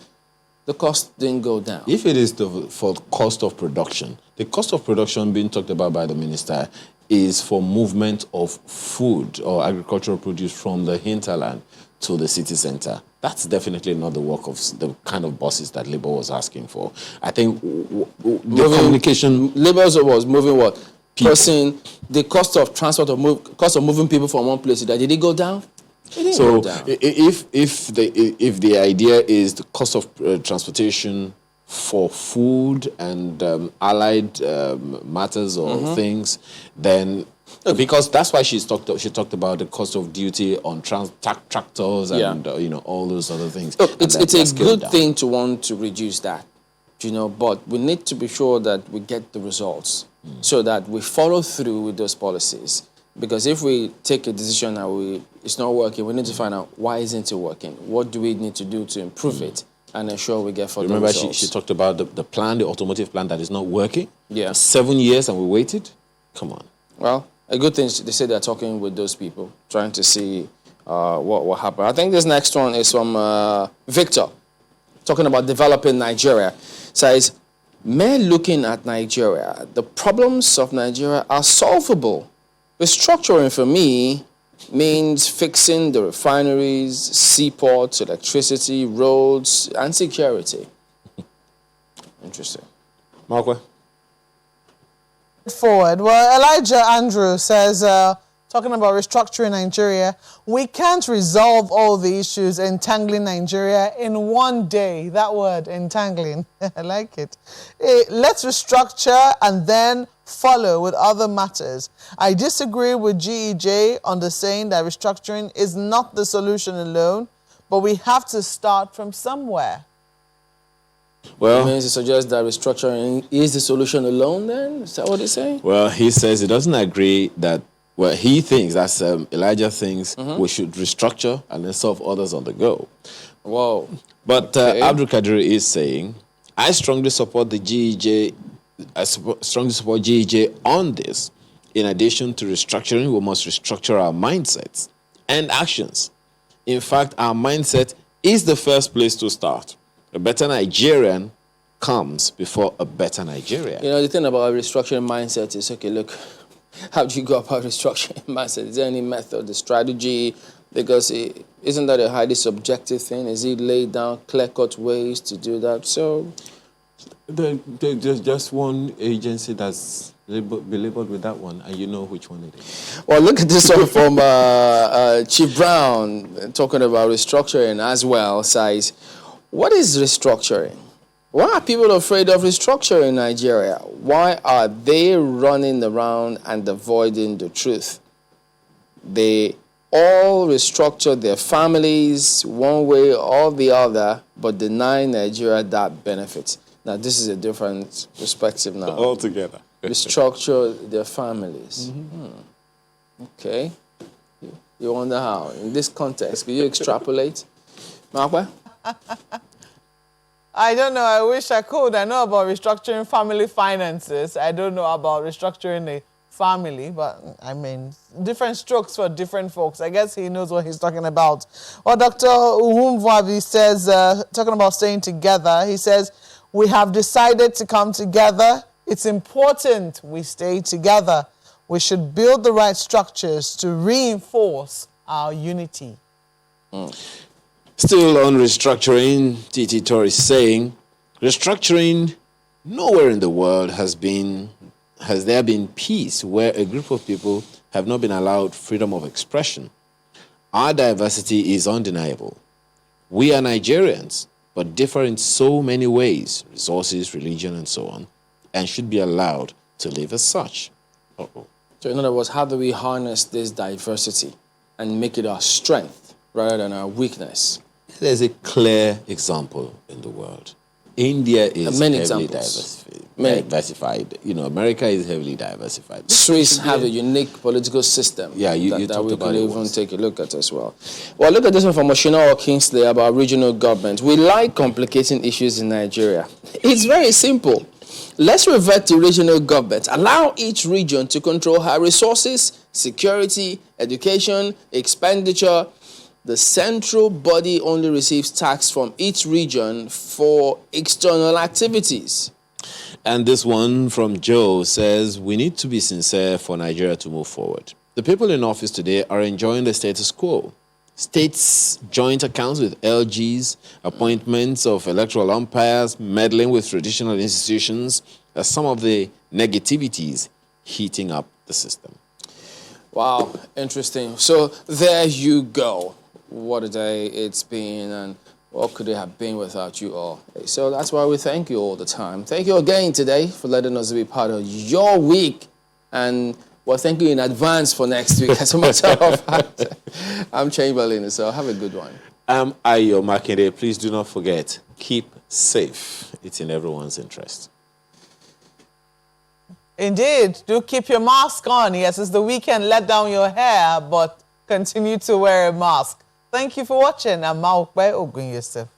the cost didn't go down. If it is for cost of production, the cost of production being talked about by the minister is for movement of food or agricultural produce from the hinterland to the city center. That's definitely not the work of the kind of buses that Labour was asking for. I think the communication... Labour was moving what? Person, the cost of transport, cost of moving people from one place to that, did it go down? So if the idea is the cost of transportation for food and allied matters or things, then because that's why she talked about the cost of duty on tractors and all those other things. Look, it's a good thing to want to reduce that, but we need to be sure that we get the results so that we follow through with those policies. Because if we take a decision and it's not working, we need to find out why isn't it working? What do we need to do to improve it and ensure we get further results? Remember she talked about the plan, the automotive plan that is not working? Yeah. For 7 years and we waited? Come on. Well, a good thing, they say they're talking with those people, trying to see what happened. I think this next one is from Victor, talking about developing Nigeria. Says, men looking at Nigeria, the problems of Nigeria are solvable. Restructuring for me means fixing the refineries, seaports, electricity, roads, and security. Interesting. Markwa? Forward. Well, Elijah Andrew says, talking about restructuring Nigeria, we can't resolve all the issues entangling Nigeria in one day. That word, entangling, I like it. Let's restructure and then follow with other matters. I disagree with GEJ on the saying that restructuring is not the solution alone, but we have to start from somewhere. Well, means it suggests that restructuring is the solution alone then? Is that what he's saying? Well, he says he doesn't agree that, well, he thinks, that's Elijah thinks, we should restructure and then solve others on the go. Whoa. But Abdul Kadir is saying, I strongly support the GEJ. I strongly support GEJ on this. In addition to restructuring, we must restructure our mindsets and actions. In fact, our mindset is the first place to start. A better Nigerian comes before a better Nigeria. The thing about a restructuring mindset is, okay, look, how do you go about restructuring mindset? Is there any method, the strategy? Because isn't that a highly subjective thing? Is it laid down clear-cut ways to do that? So there's just one agency that's labeled with that one, and you know which one it is. Well, look at this one from Chief Brown, talking about restructuring as well, says, what is restructuring? Why are people afraid of restructuring in Nigeria? Why are they running around and avoiding the truth? They all restructure their families one way or the other, but deny Nigeria that benefit. Now, this is a different perspective now. Altogether. Restructure their families. Okay. You wonder how? In this context, can you extrapolate? Markwa? I don't know. I wish I could. I know about restructuring family finances. I don't know about restructuring a family, but I mean, different strokes for different folks. I guess he knows what he's talking about. Well, Dr. Uhumvavi says, talking about staying together, he says, we have decided to come together. It's important we stay together. We should build the right structures to reinforce our unity. Still on restructuring, Titi Tori is saying, restructuring nowhere in the world has has there been peace where a group of people have not been allowed freedom of expression? Our diversity is undeniable. We are Nigerians, but differ in so many ways, resources, religion, and so on, and should be allowed to live as such. So in other words, how do we harness this diversity and make it our strength rather than our weakness? There's a clear example in the world. India is heavily diversified. You know, America is heavily diversified. Swiss have a unique political system. Yeah, you that talked we about could it even once. take a look at as well. Well, look at this one from Oshina Kingsley about regional government. We like complicating issues in Nigeria. It's very simple. Let's revert to regional government. Allow each region to control her resources, security, education, expenditure. The central body only receives tax from each region for external activities. And this one from Joe says, we need to be sincere for Nigeria to move forward. The people in office today are enjoying the status quo. States' joint accounts with LGs, appointments of electoral umpires, meddling with traditional institutions are some of the negativities heating up the system. Wow, interesting. So there you go. What a day it's been, and what could it have been without you all? So that's why we thank you all the time. Thank you again today for letting us be part of your week, and well, thank you in advance for next week. As a matter of fact, I'm Chamberlain, so have a good one. I'm Ayo Makinde. Please do not forget, keep safe. It's in everyone's interest. Indeed. Do keep your mask on. Yes, it's the weekend. Let down your hair, but continue to wear a mask. Thank you for watching. I'm Maukwe Ogun Yusuf.